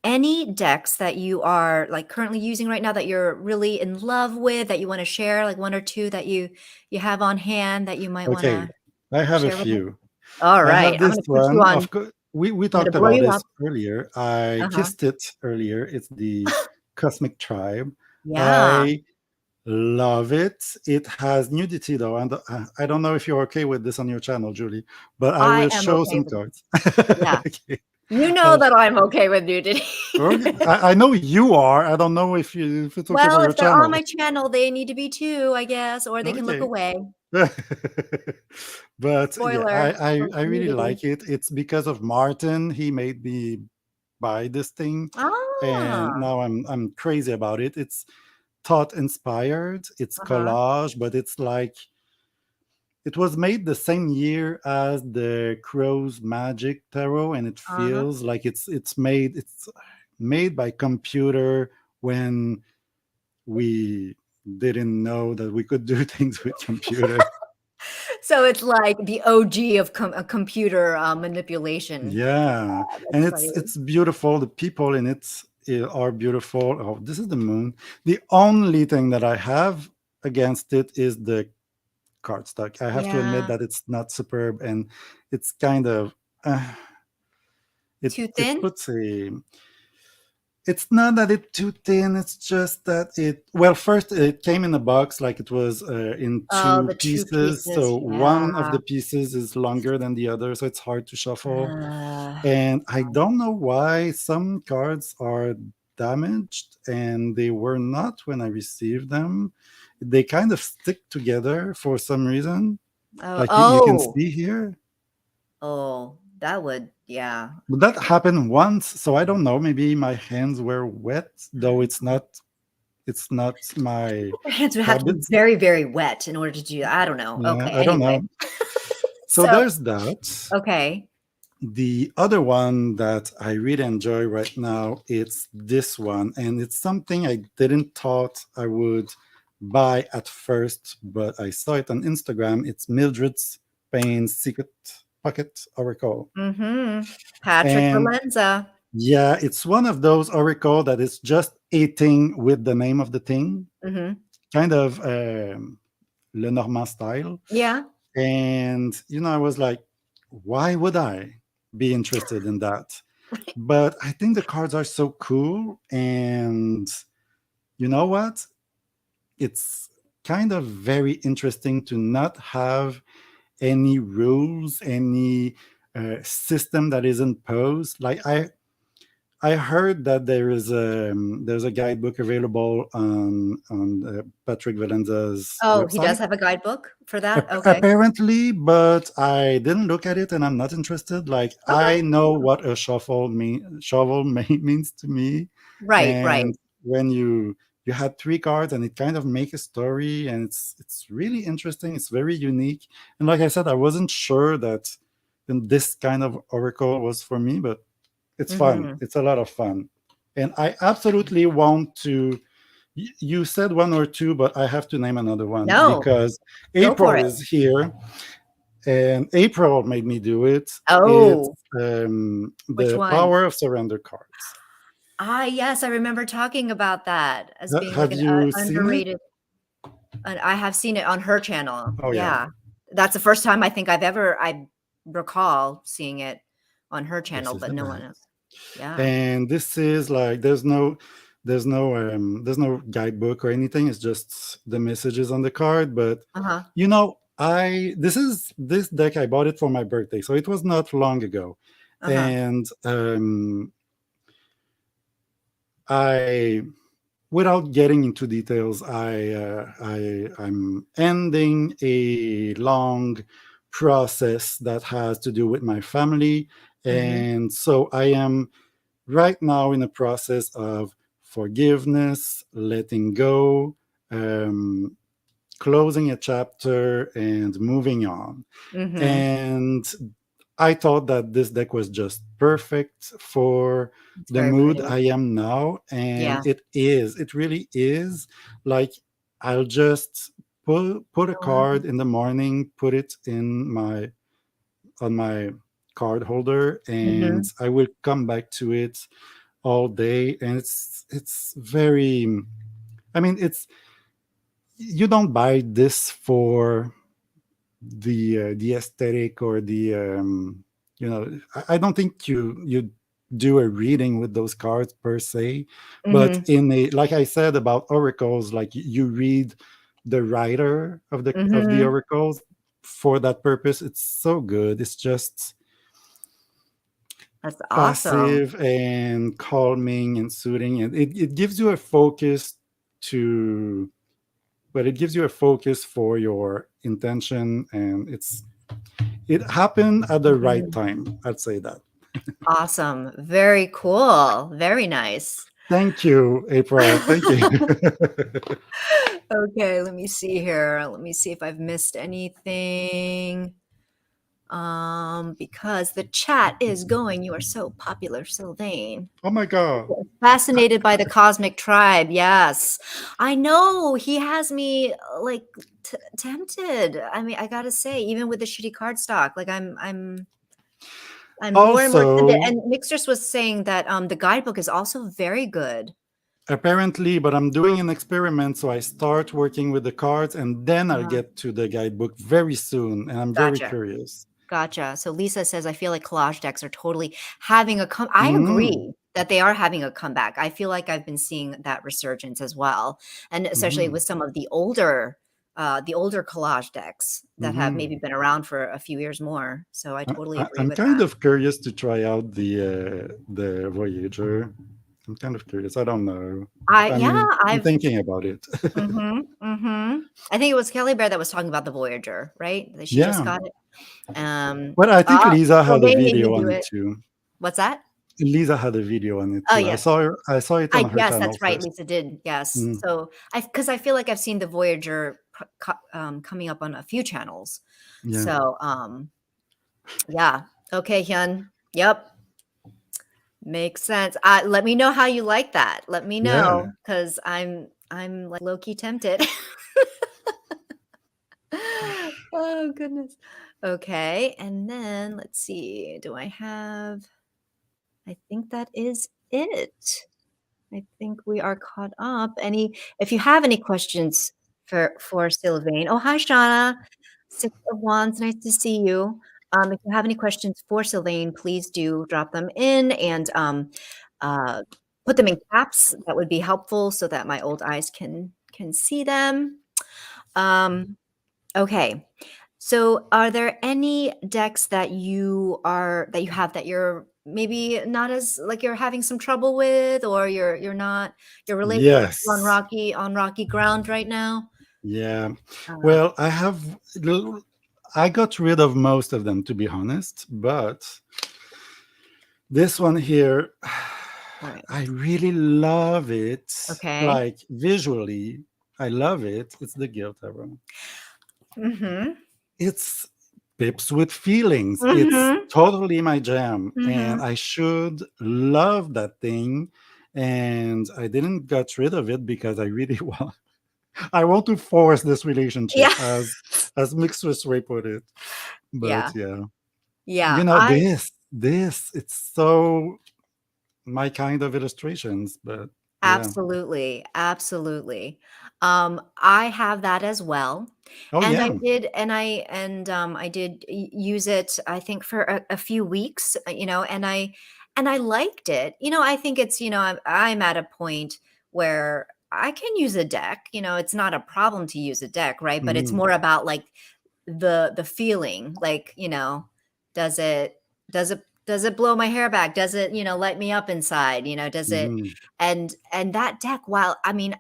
any decks that you are like currently using right now that you're really in love with that you want to share, like one or two that you have on hand that you might want Okay, to I have a share with us? few. All I right, have I'm this gonna put you one. on. Of course, we I'm gonna talked blow about you this up. earlier. I Uh-huh. kissed it earlier. It's the Cosmic Tribe. Yeah, I love it. It has nudity though, and I don't know if you're okay with this on your channel, Julie, but I I will am show okay some with it. cards. Yeah. Okay. You know I'll, that I'm okay with nudity. okay. I know you are. I don't know if it's okay Well, for if your they're on channel. my channel, they need to be too, I guess, or they can look Okay. away. But yeah, Spoiler, I really nudity. like it. It's because of Martin. He made me buy this thing, and Ah, now I'm crazy about it. It's thought inspired. It's uh-huh, collage, but it's like it was made the same year as the Crow's Magic Tarot, and it uh-huh. feels like it's made by computer when we didn't know that we could do things with computer. So it's like the OG of computer manipulation. Yeah, and That's it's funny. it's beautiful. The people in it are beautiful. Oh, this is the moon. The only thing that I have against it is the cardstock. I have to admit Yeah. that it's not superb, and it's kind of uh, Too it thin? puts a. It's not that it's too thin. It's just that it. Well, first it came in a box, like it was in Oh, two the two pieces. pieces. So Yeah. one of the pieces is longer than the other, so it's hard to shuffle. Uh, And I don't know why some cards are damaged and they were not when I received them. They kind of stick together for some reason. oh, Like you can oh, see here. that would, yeah. But that happened once, so I don't know. Maybe my hands were wet, though it's not my Your hands would have to be habits. very, very wet in order to do that. I don't know. Yeah, Okay, I don't anyway. know. So So, there's that. okay. The other one that I really enjoy right now, it's this one, and it's something I didn't thought I would buy at first, but I saw it on Instagram. It's Mildred's Payne's Secret Pocket Oracle. Mhm. Patrick And Valenza. yeah, it's one of those Oracle that is just a thing with the name of the thing, Mhm. kind of Le Normand style. Yeah. And, I was like, why would I be interested in that? But I think the cards are so cool. And you know what? It's kind of very interesting to not have any rules, any system that is imposed. Like I heard that there's a guidebook available on Patrick Valenza's Oh, he does website. have a guidebook for that? Okay. Apparently, but I didn't look at it, and I'm not interested. Like Okay. I know what a shovel means to me, Right, right. and when you had three cards, and it kind of make a story, and it's really interesting. It's very unique, and like I said, I wasn't sure that this kind of oracle was for me, but it's fun. Mhm. It's a lot of fun, and I absolutely want to. You said one or two, but I have to name another one No, because go for April it. is here, and April made me do it. It's Oh, which the one? Power of Surrender cards. Ah, yes, I remember talking about that as being like Have an you seen it? underrated. And I have seen it on her channel. Oh yeah, Yeah. That's the first time I think I recall seeing it on her this channel, is but the no one best. else. Yeah. And this is like there's no guidebook or anything. It's just the messages on the card. But Uh-huh. I this deck I bought it for my birthday, so it was not long ago, Uh-huh. and I without getting into details, I'm ending a long process that has to do with my family, Mhm. and so I am right now in a process of forgiveness, letting go, um, closing a chapter, and moving on. Mhm. And I thought that this deck was just perfect for It's the very mood pretty. I am now. And Yeah. it is, it really is. Like, I'll just put a card in the morning, put it on my card holder, and Mhm. I will come back to it all day. And it's very, I mean, it's, you don't buy this for the aesthetic or the I don't think you do a reading with those cards per se, but Mhm. in a, like I said about oracles, like you read the writer of the Mhm. oracles for that purpose. It's so good. It's just That's awesome. passive and calming and soothing, and it gives you a focus to but it gives you a focus for your intention, and it happened at the right Mhm. time. I'd say that. Awesome. Very cool. Very nice. Thank you, April. Thank you. Okay, let me see here. Let me see if I've missed anything. Because the chat is going, you are so popular, Sylvain. Oh my God. Fascinated by the cosmic tribe. Yes. I know he has me like tempted. I mean, I gotta say, even with the shitty card stock, like I'm more and more tempted. Also, And Mixers was saying that the guidebook is also very good. apparently, but I'm doing an experiment, so I start working with the cards, and then I'll Uh-huh. get to the guidebook very soon, and I'm very Gotcha. curious. Gotcha. So Lisa says, I feel like collage decks are totally having a come. I Mm, agree that they are having a comeback. I feel like I've been seeing that resurgence as well. And especially hmm with some of the older collage decks that have maybe hmm been around for a few years more. So I totally agree I'm with kind that. of curious to try out the Voyager. I'm kind of curious. I don't know. Yeah, I'm I've thinking about it. I think it was Kelly Bear that was talking about the Voyager, right? That she just Yeah. got it. But I think Ah, Lisa had a Sylvain made me video do on it it. too. What's that? Lisa had a video on it Oh, too. yes. I saw it on her Yes, channel that's right, first. Lisa did, yes. Mm, So, because I feel like I've seen the Voyager coming up on a few channels. yeah, So, yeah. Okay, Hyun. Yep, makes sense. Let me know how you like that. Let me yeah, know, because I'm, like, low-key tempted. Oh, goodness. Okay, and then let's see, do I have I think that is it. I think we are caught up. If you have any questions for Sylvain. Oh, hi, Shauna. Six of Wands, nice to see you. If you have any questions for Sylvain, please do drop them in and uh, put them in caps. That would be helpful so that my old eyes can see them. Um, okay. So, are there any decks that you have that you're maybe not as like you're having some trouble with, or you're not your relationship is yes, on rocky ground right now? yeah. Uh, Well, I got rid of most of them, to be honest, but this one here, all right. I really love it. Okay. Like visually, I love it. It's the Guild Tarot. Mhm. It's Pips with feelings. It's Mhm. totally my jam, and Mhm. I should love that thing. And I didn't get rid of it because I really want. I want to force this relationship, Yeah. as Mistress Ray put it. Yeah. But yeah, Yeah. it's so my kind of illustrations. But yeah, Absolutely, absolutely. I have that as well, oh and yeah, I did use it. I think for a few weeks, and I liked it. I think it's I'm at a point where I can use a deck. It's not a problem to use a deck, right? But it's hmm, more about like the feeling, like does it blow my hair back? Does it light me up inside? Does it hmm, and that deck, while I mean,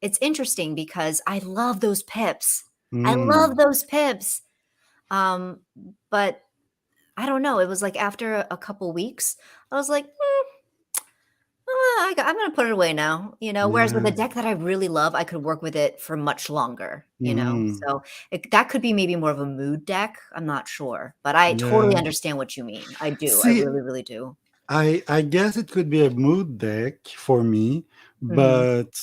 it's interesting because I love those pips. I love hmm, those pips. Um, but I don't know, it was like after a couple weeks, I was like, I'm gonna put it away now. Whereas with a yeah, deck that I really love, I could work with it for much longer. hmm, So that could be maybe more of a mood deck. I'm not sure, but I totally yeah. understand what you mean. I do. I See, really, really do. I guess it could be a mood deck for me, Mhm. but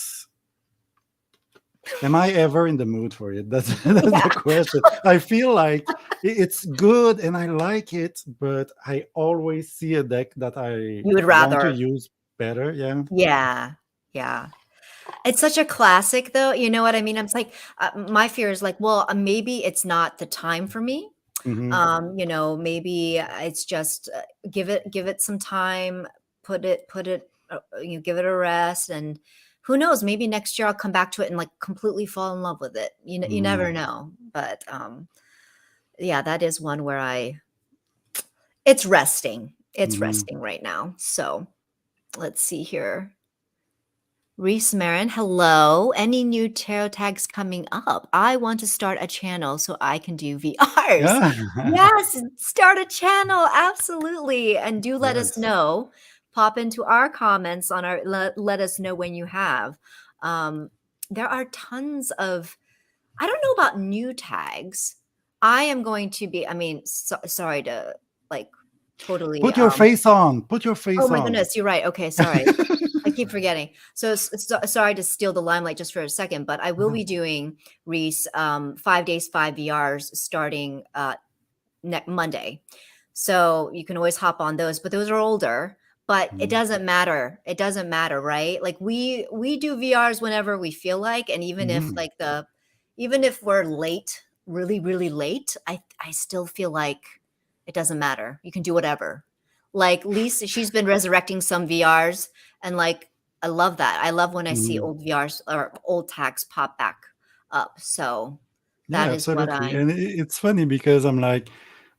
am I ever in the mood for it? That's Yeah, the question. I feel like it's good and I like it, but I always see a deck that I you would want to rather. use better. Yeah. Yeah, yeah. It's such a classic though, you know what I mean? I'm just like, my fear is like, well, maybe it's not the time for me. Hmm. Maybe it's just give it some time, give it a rest, and who knows, maybe next year I'll come back to it and like completely fall in love with it. You never Hmm. know. But yeah, that is one where it's resting. It's Hmm. resting right now. So let's see here. Reese Marin, hello. Any new tarot tags coming up? I want to start a channel so I can do VRs. Yeah. Yes, start a channel. Absolutely. And do let us Yes. know. Pop into our comments on let us know when you have. Um, there are tons of, I don't know about new tags. I am going to be, I mean, sorry to like totally, Put your face on. Put your oh face my on. goodness, you're right. Okay, sorry. I keep forgetting. Sorry to steal the limelight just for a second, but I will be doing Reese 5 days, 5 VRs starting next Monday. So you can always hop on those, but those are older. But it Mhm. doesn't matter. It doesn't matter, right? Like we do VRs whenever we feel like, and Mhm. even if we're late, really, really late, I still feel like it doesn't matter. You can do whatever. Like Lisa, she's been resurrecting some VRs, and like I love that. I love when I see Mhm. old VRs or old tags pop back up. So Yeah, that is what absolutely. I And it's funny because I'm like,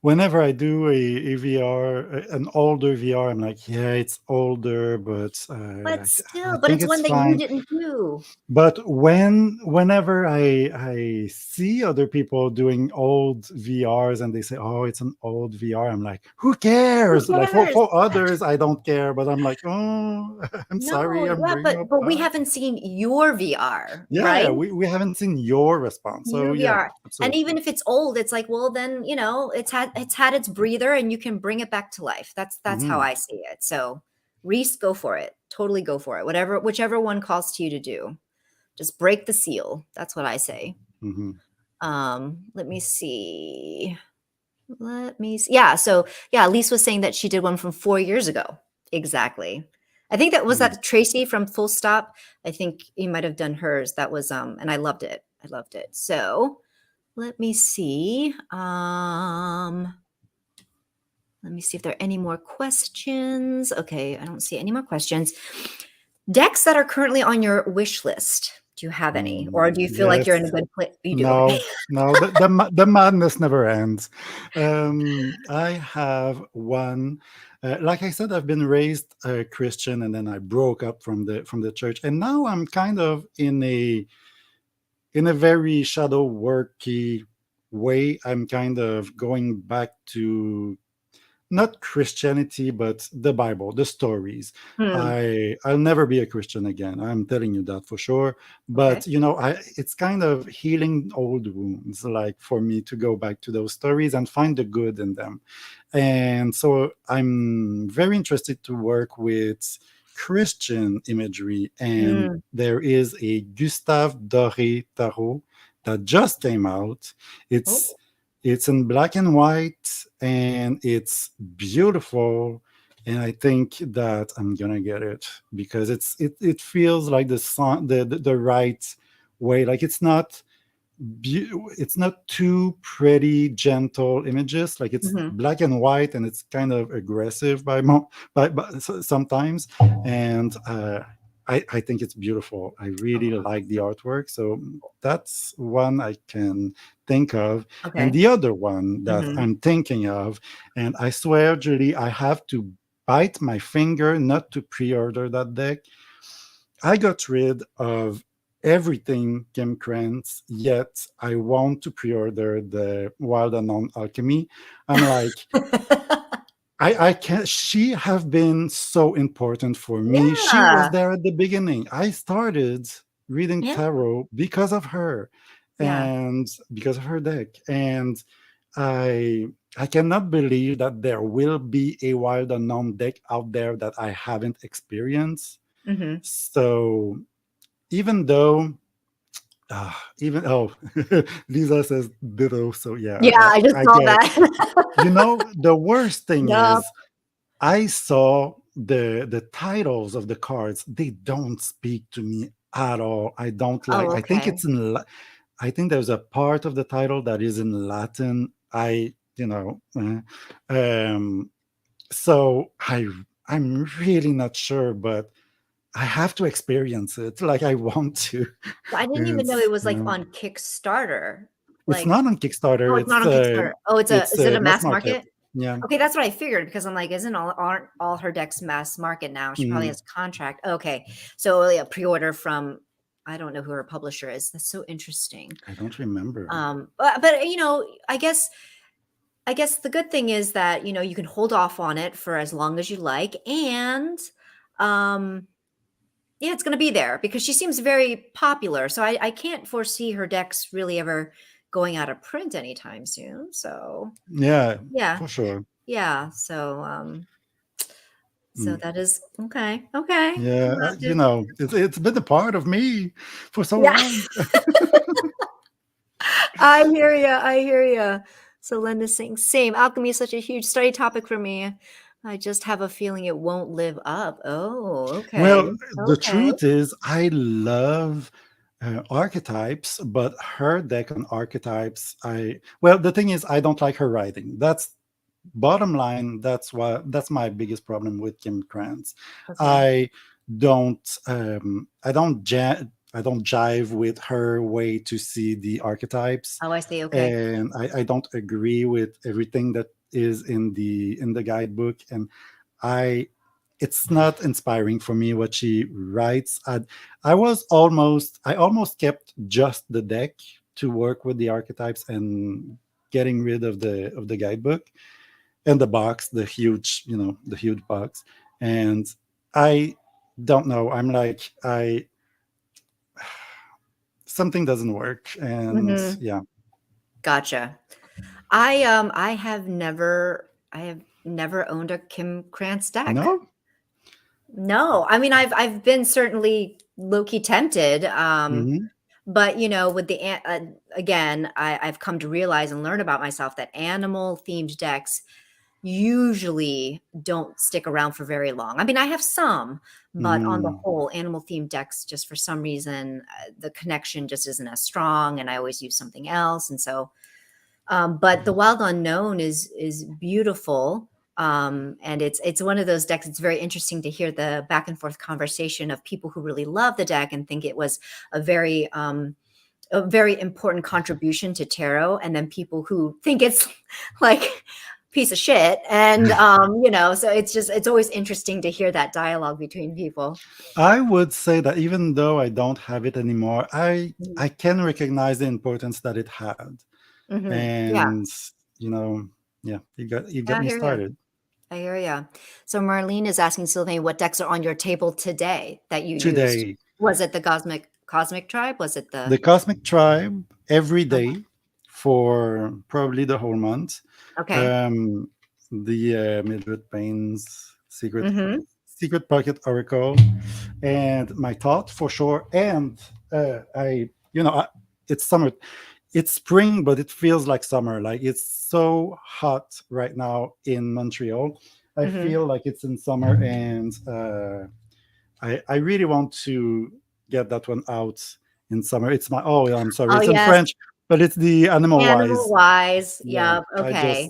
whenever I do a VR, an older VR, I'm like, yeah, it's older, but But I still, but think it's it's one that you fine. didn't do. But whenever I see other people doing old VRs and they say, "Oh, it's an old VR," I'm like, "Who Who cares?" Like cares? for others, I don't care, but I'm like, "Oh, I'm No, sorry, I'm yeah, bringing up but we that." haven't seen your VR, Yeah, right? yeah, we haven't seen your response, so Your yeah, VR. And absolutely. even if it's old, it's like, well, then, it's had its breather and you can bring it back to life. That's how Hmm. I see it. So, Reese, go for it. Totally go for it. Whatever, whichever one calls to you to do. Just break the seal. That's what I say. Hmm. Let me see. Let me see. Yeah, so yeah, Lise was saying that she did one from 4 years ago. Exactly. I think that was Hmm. that Tracy from Full Stop. I think you might have done hers. That was and I loved it. I loved it. So let me see. Let me see if there are any more questions. Okay, I don't see any more questions. Decks that are currently on your wish list. Do you have any? Or do you feel like you're in a Yes. good place? You do. Okay. No, no, the madness never ends. I have one. Like I said, I've been raised Christian, and then I broke up from the church, and now I'm kind of in a very shadow worky way. I'm kind of going back to not Christianity, but the Bible, the stories. Hmm. I'll never be a Christian again. I'm telling you that for sure. Okay. But I it's kind of healing old wounds, like for me to go back to those stories and find the good in them. And so I'm very interested to work with Christian imagery. And Hmm. there is a Gustave Doré tarot that just came out. It's Oh. it's in black and white and it's beautiful. And I think that I'm gonna get it because it feels like the song the right way. Like it's not too pretty gentle images, like it's Hmm. black and white and it's kind of aggressive by sometimes. And I think it's beautiful. I really Oh, like the artwork, so that's one I can think of. And okay. the other one that Hmm. I'm thinking of, and I swear, Julie, I have to bite my finger not to pre-order that deck. I got rid of everything Kim Krantz, yet I want to pre-order the Wild Unknown Alchemy. I'm like, I can't. She have been so important for me. She was Yeah. there at the beginning. I started reading Yeah. tarot because of her, Yeah. and because of her deck. And I I cannot believe that there will be a Wild Unknown deck out there that I haven't experienced. Hmm. So even though even Lisa says ditto, so yeah, Yeah, I just I saw get it. that. The worst thing Yup. is I saw the titles of the cards. They don't speak to me at all. I don't like. Oh, okay. I think there's a part of the title that is in Latin. Um, so I'm really not sure, but I have to experience it. Like I want to. Well, I didn't even know It's it was, like, on Kickstarter. it's Like, not on oh, Kickstarter. it's not on Kickstarter. Oh, It's is it a mass mass market. market? Yeah. Okay, that's what I figured because I'm like, aren't all her decks mass market now? She probably Mhm. has a contract. Okay. So, yeah, pre-order from I don't know who her publisher is. That's so interesting. I don't remember. But, I guess the good thing is that, you can hold off on it for as long as you like, and, um, yeah, it's gonna be there because she seems very popular, so I can't foresee her decks really ever going out of print anytime soon, so Yeah, yeah. for sure. Yeah, so Mm. that is okay, okay. Yeah, We'll have to it's been a part of me for so Yeah. long. I hear you. I hear you. So Linda's saying, same. Alchemy is such a huge study topic for me. I just have a feeling it won't live up. Oh, okay. Well, the Okay. truth is, I love archetypes, but her deck on archetypes, the thing is, I don't like her writing. That's bottom line. That's my biggest problem with Kim Krantz. Okay. I don't I don't jam. I don't jive with her way to see the archetypes, Oh, I see. Okay. and I don't agree with everything that is in the guidebook, and I it's not inspiring for me what she writes. I almost kept just the deck to work with the archetypes and getting rid of the guidebook and the box, the huge, the huge box. And I don't know. I'm like, I something doesn't work, and Hmm. yeah. Gotcha. I have never owned a Kim Krantz deck. No. No, I mean I've been certainly low key tempted. Hmm. But with again, I've come to realize and learn about myself that animal themed decks usually don't stick around for very long. I mean, I have some, but on the Hmm. whole, animal themed decks just for some reason the connection just isn't as strong, and I always use something else, and so. But the Wild Unknown is beautiful. And it's one of those decks. It's very interesting to hear the back and forth conversation of people who really love the deck and think it was a very important contribution to tarot, and then people who think it's like piece of shit. And so it's always interesting to hear that dialogue between people. I would say that even though I don't have it anymore, I can recognize the importance that it had, Mm-hmm. Yeah, and you know, yeah, you got yeah, I me hear you. started I hear you. So Marlene is asking Sylvain, what decks are on your table today that you used? today. Was it the Cosmic Tribe? Was it the The Cosmic Tribe every uh-huh. day for probably the whole month. Okay. Um, the Mildred Payne's Mm-hmm. Secret Pocket Oracle, and my thought for sure. And I, it's summer, it's spring, but it feels like summer. Like it's so hot right now in Montreal. I Mm-hmm. feel like it's in summer, and I really want to get that one out in summer. It's my oh yeah, I'm sorry, Oh it's in yes. French, but it's the Animal Animal Wise. Wise. Yeah, Yep. Okay.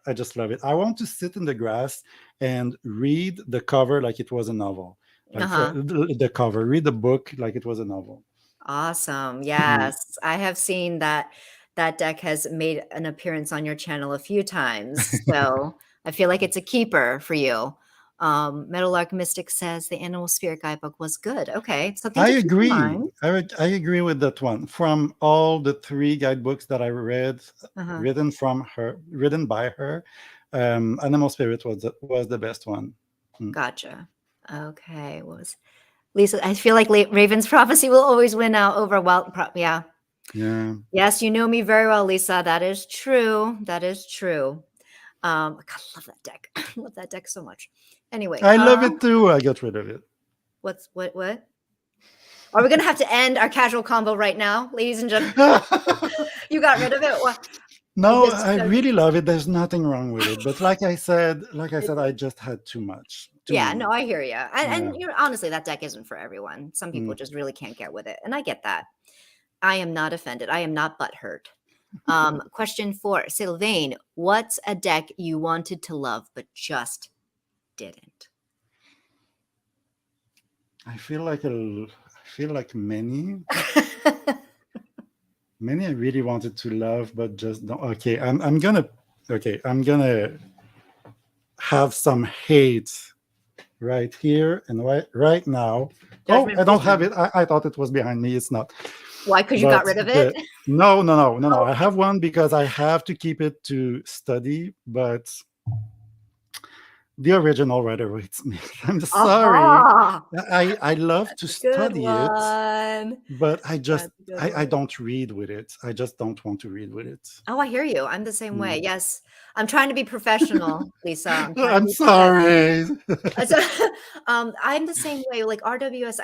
I just love it. I want to sit in the grass and read the cover like it was a novel, like Uh-huh. the cover. Read the book like it was a novel. Awesome. Mm. Yes. I have seen that that deck has made an appearance on your channel a few times. So I feel like it's a keeper for you. Meadowlark Mystic says the Animal Spirit Guidebook was good. Okay. Something I to keep in agree. mind. I agree with that one. From all the three guidebooks that I read, Uh-huh. written by her, Animal Spirit was the best one. Mm. Gotcha. Okay. What was Lisa? I feel like Raven's prophecy will always win out over Wild. Yeah. Yeah, Yes, you know me very well, Lisa. That is true. That is true. God, I love that deck. I love that deck so much. Anyway, I love it too. I got rid of it. what? Are we gonna have to end our casual combo right now, ladies and gentlemen? You got rid of it? Oh, No, just I because really love it. There's nothing wrong with it. But it's I just had too much, too yeah, no, many. I hear you. And Yeah. honestly, that deck isn't for everyone. Some people Mm. just really can't get with it, and I get that. I am not offended. I am not butthurt. Question 4, Sylvain, what's a deck you wanted to love but just didn't? I feel like many I really wanted to love, but just don't. Okay, I'm gonna have some hate right here and right now. Oh, Judgment I Free don't have Zone. it. I thought it was behind me. It's not. Why? Because you got But rid of it? the no. I Okay. have one because I have to keep it to study, but the original writer rates me. I'm sorry. Aha! I love to That's a good study it, one. but That's a good I one. don't read with it. I just don't want to read with it. Oh, I hear you. I'm the same way. Mm. Yes. I'm trying to be professional, Lisa. I'm trying to I'm be professional. sorry. So, I'm the same way. Like RWS,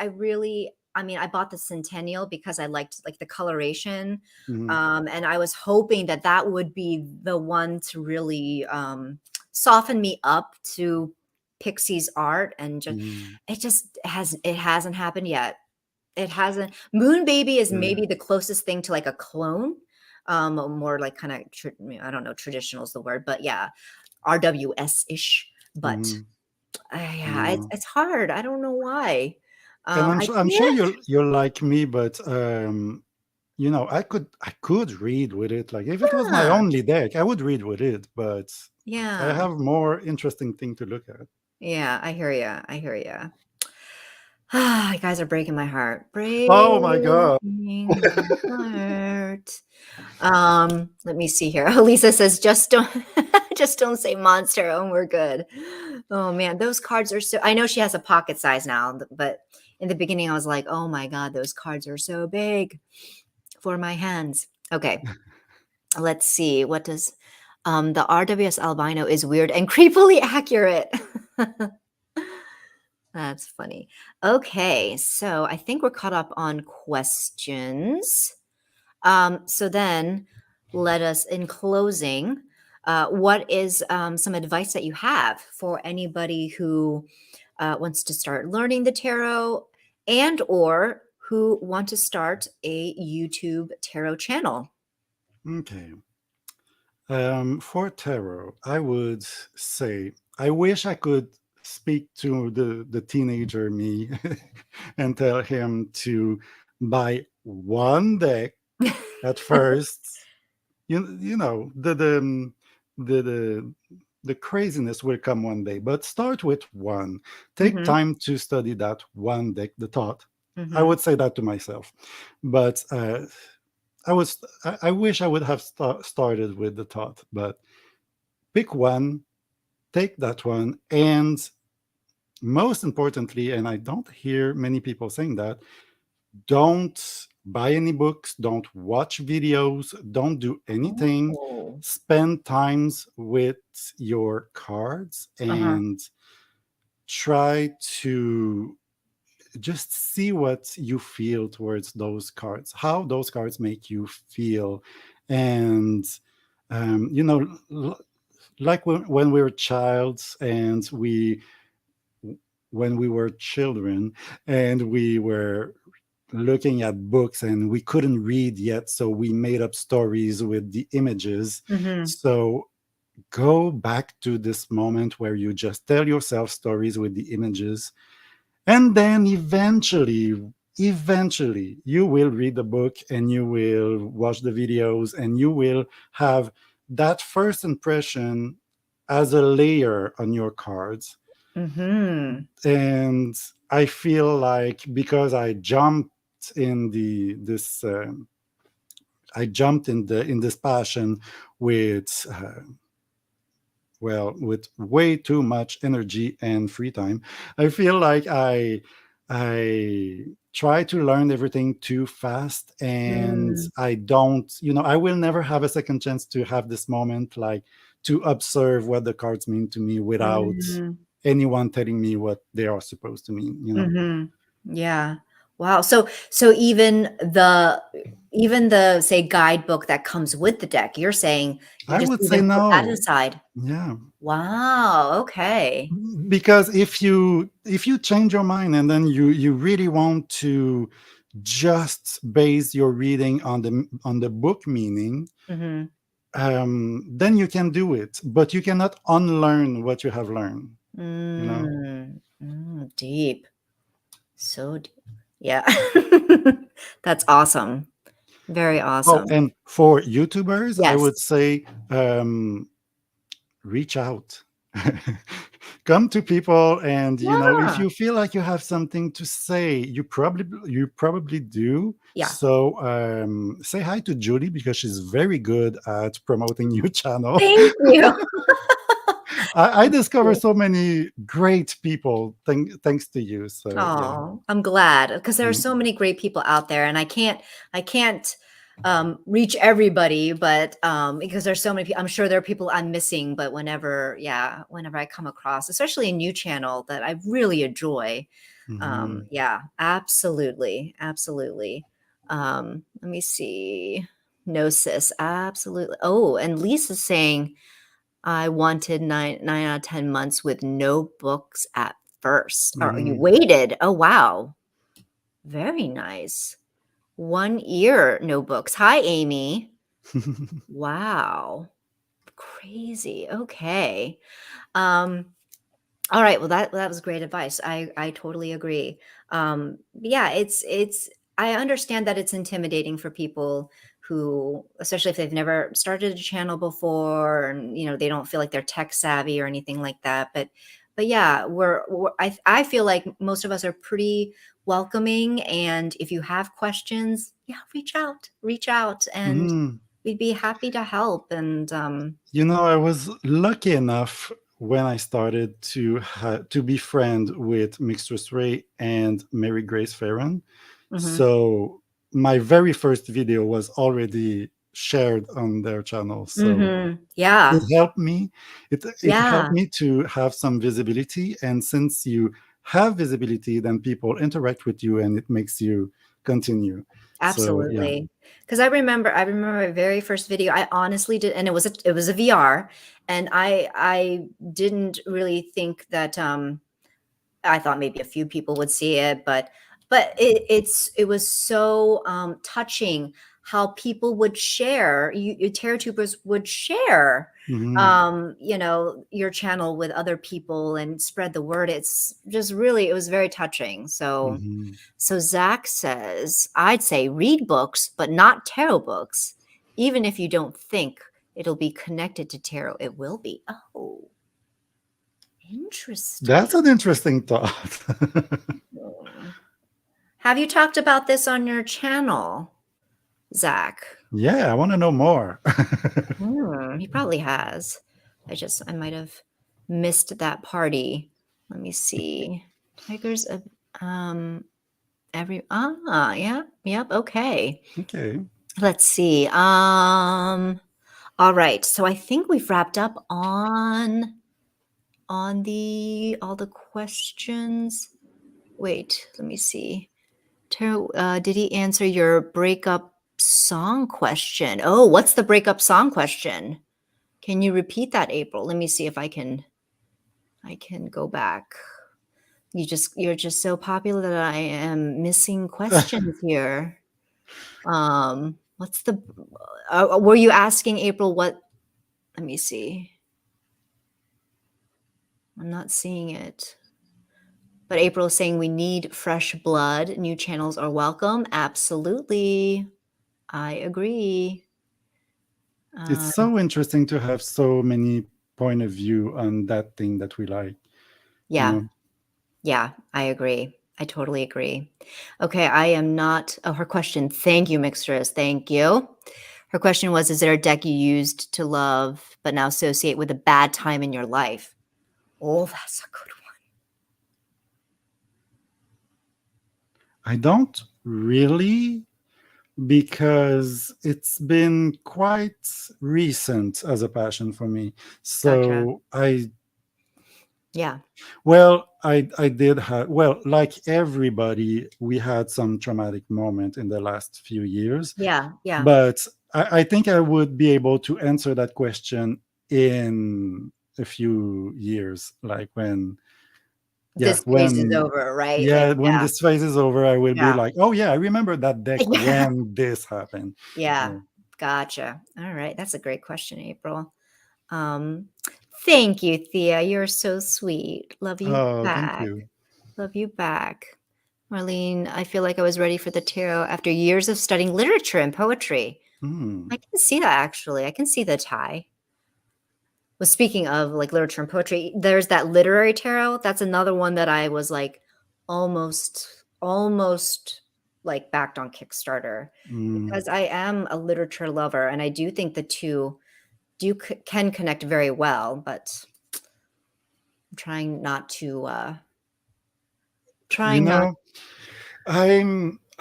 I mean, I bought the Centennial because I liked like the coloration. Mhm, And I was hoping that that would be the one to really soften me up to Pixie's art, and mhm. it hasn't happened yet. It hasn't. Moon Baby is Yeah. maybe the closest thing to like a clone. More like kind of I don't know, traditional is the word, but yeah, RWS ish. But Mhm. yeah, Yeah. it's hard. I don't know why. And I I'm sure can't. you're like me, but I could read with it. Like if it was my Yeah. only deck, I would read with it, but I Yeah. have more interesting thing to look at. Yeah. I hear you. I hear you. Ah, you guys are breaking my heart. Oh my god. Breaking my heart. Let me see here. Lisa says, just don't just don't say monster and we're good. Oh man, those cards are so, I know she has a pocket size now, but in the beginning I was like, oh my god, those cards are so big for my hands. Okay, let's see. What does the RWS albino is weird and creepily accurate. That's funny. Okay, so I think we're caught up on questions. So then, let us, in closing, what is some advice that you have for anybody who wants to start learning the tarot and or who want to start a YouTube tarot channel? Okay. For tarot, I would say I wish I could speak to the teenager me and tell him to buy one deck at first. You know the the craziness will come one day, but start with one. Take Mm-hmm. time to study that one deck, the thought. I Mm-hmm. would say that to myself, but I wish I would have started with the thought, but pick one, take that one, and most importantly, and I don't hear many people saying that, don't buy any books, don't watch videos, don't do anything. Oh. Spend times with your cards Uh-huh. and try to just see what you feel towards those cards, how those cards make you feel. And you know, like when we were childs and we when we were children and we were looking at books and we couldn't read yet, so we made up stories with the images. Mm-hmm. So go back to this moment where you just tell yourself stories with the images, and then eventually you will read the book and you will watch the videos and you will have that first impression as a layer on your cards. Mm-hmm. And I feel like because in the this I jumped in this passion with with way too much energy and free time. I feel like I try to learn everything too fast, and Mm-hmm. I don't, I will never have a second chance to have this moment, like to observe what the cards mean to me without anyone telling me what they are supposed to mean. Mm-hmm. Yeah. Wow. So even the say guidebook that comes with the deck, you're saying you I just would say even put that no. aside. Yeah. Wow. Okay. Because if you change your mind and then you really want to just base your reading on the book meaning, Mm-hmm. then you can do it, but you cannot unlearn what you have learned, you know. Deep. So deep. Yeah. That's awesome. Very Oh, awesome. and for YouTubers, I Yes. would say reach out. Come to people, and if Yeah. you feel like you have something to say, you probably do. Yeah. So say hi to Julie because she's very good at promoting your channel. Thank you. I discover so many great people thanks to you, so yeah. Oh, I'm glad because there are Mm, so many great people out there, and I can't reach everybody, but because there's so many people, I'm sure there are people I'm missing. But whenever I come across, especially a new channel that I really enjoy, mhm. yeah, absolutely, absolutely. Let me see. No, sis, absolutely. Oh, and Lisa's saying I wanted nine out of 10 months with no books at first. Or you Mhm. waited. Oh wow. Very nice. 1 year, no books. Hi, Amy. Wow. Crazy. Okay. Um, All right. Well, that was great advice. I totally agree. Yeah, it's I understand that it's intimidating for people who, especially if they've never started a channel before, and they don't feel like they're tech savvy or anything like that. But yeah, I feel like most of us are pretty welcoming, and if you have questions, yeah, reach out, and Mhm. we'd be happy to help. And I was lucky enough when I started to be friend with Mistress Ray and Mary Grace Farron. mhm. So my very first video was already shared on their channel. So Yeah, it helped me. It helped yeah. me to have some visibility. And since you have visibility, then people interact with you, and it makes you continue. So yeah. Absolutely. Because I remember my very first video, I honestly did, and it was a VR, and I didn't really think that, I thought maybe a few people would see it, but it was so, touching how people would share, Terra tubers would share, Hmm. your channel with other people and spread the word. It's just really, it was very touching. Hmm. So Zach says, I'd say read books, but not tarot books. Even if you don't think it'll be connected to tarot, it will be. Oh, interesting. That's an interesting thought. Have you talked about this on your channel, Zach? Yeah, I want to know more. He probably has. I might have missed that party. Let me see. Tigers of um yeah, yep, okay. Okay. Let's see. All right. So I think we've wrapped up on the all the questions. Wait, let me see. Did he answer your breakup song question? Oh, what's the breakup song question? Can you repeat that, April? Let me see if I can go back. You're just so popular that I am missing questions here. What's the were you asking April what? Let me see. I'm not seeing it. But April is saying we need fresh blood. New channels are welcome. Absolutely. I agree. It's Uh, so interesting to have so many point of view on that thing that we like, you yeah. know. Yeah, I agree. I totally agree. Okay, I am not. Oh, her question. Thank you, Mixtress. Thank you. Her question was, is there a deck you used to love but now associate with a bad time in your life? Oh, that's a good I don't really, because it's been quite recent as a passion for me. one. Gotcha. So Yeah. I did have, well, like everybody, we had some traumatic moment in the last few years, Yeah. Yeah. but I think I would be able to answer that question in a few years, like when, yeah, This phase is over, right? Like, when yeah. this phase is over, I will be Yeah. like, oh yeah, I remember that deck Yeah. when this happened. Yeah. Yeah. Gotcha. All right. That's a great question, April. Um, Thank you, Thea. You're so sweet. Love you Oh, thank back. you. Love you back. Marlene, I feel like I was ready for the tarot after years of studying literature and poetry. I Hmm. can see that actually. I can see the tie. Well, speaking of like literature and poetry, there's that literary tarot. That's another one that I was like almost like backed on Kickstarter Mm. because I am a literature lover and I do think the two can connect very well, but I'm You trying not. know,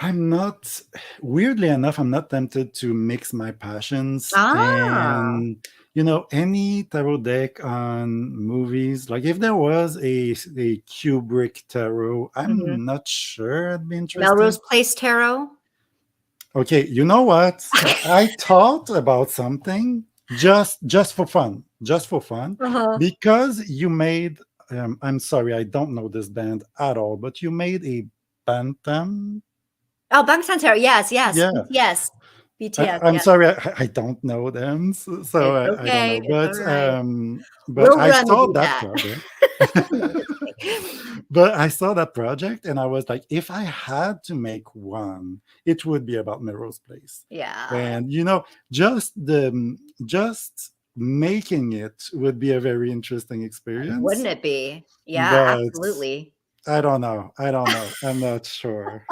I'm not, weirdly enough, I'm not tempted to mix my passions. Ah. And any tarot deck on movies, like if there was a Kubrick tarot, Mhm. I'm not sure I'd be Melrose interested. Place tarot? Okay, you know what? I thought about something just for fun, Uh-huh. because you made. I'm sorry, I don't know this band at all, but you made a bantam. Oh, Bangtan tarot. Yes, yes. Yeah, Yes. BTS, I'm yeah. sorry, I don't know them, so It's I don't okay, know. it's alright. But We'll I saw remedy that that. project. No, I'm just kidding. But I saw that project and I was like, if I had to make one, it would be about Melrose Place. Yeah. And just making it would be a very interesting Wouldn't experience. it be? Yeah, But absolutely. I don't know. I don't know. I'm not sure.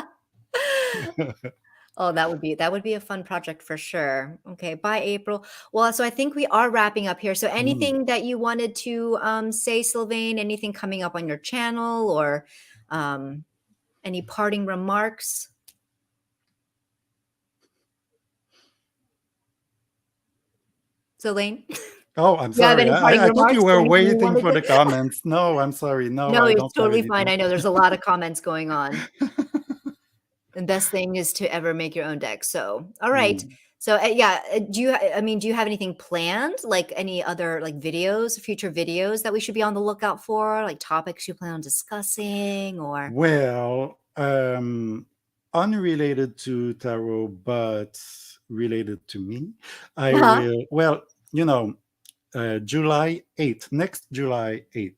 Oh, that would be a fun project for sure. Okay, bye, April. Well, so I think we are wrapping up here. So Mm. anything that you wanted to say, Sylvain? Anything coming up on your channel or um, any parting remarks? Sylvain, Oh, I'm you have sorry. any parting I thought you remarks or were anything you waiting wanted for to? the comments. No, I'm sorry. No, No, I it's don't have totally fine. anything. I know there's a lot of comments going on. The best thing is to ever make your own deck. So, all right. Mm. So, yeah, I mean, do you have anything planned? Like any other like videos, future videos that we should be on the lookout for? Like topics you plan on discussing or Well, unrelated to tarot, but related to me, I uh-huh, will, well, you know, July 8th, next July 8th,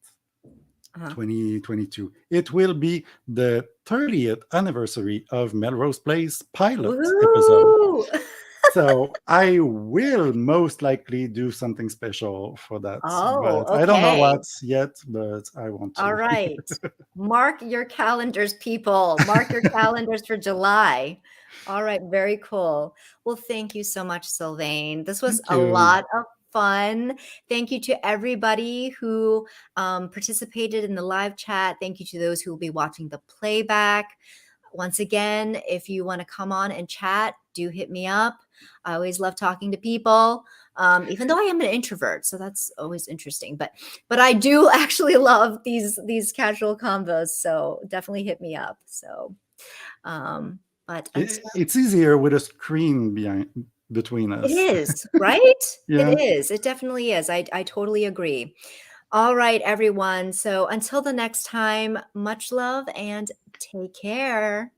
uh-huh. 2022, it will be the 30th anniversary of Melrose Place pilot episode. Woohoo! So I will most likely do something special for that, Oh, but I don't know okay. what yet, but I want All to. right. Mark your calendars, people. Mark your calendars for July. All right, very cool. Well, thank you so much, Sylvain. This was Thank a you. lot of fun. Thank you to everybody who participated in the live chat. Thank you to those who will be watching the playback. Once again, if you want to come on and chat, do hit me up. I always love talking to people, even though I am an introvert, so that's always interesting. But I do actually love these casual combos, so definitely hit me up. So, um, but until It's easier with a screen between it us. is, right? It Yeah. is. It definitely is. I totally agree. All right, everyone. So until the next time, much love and take care.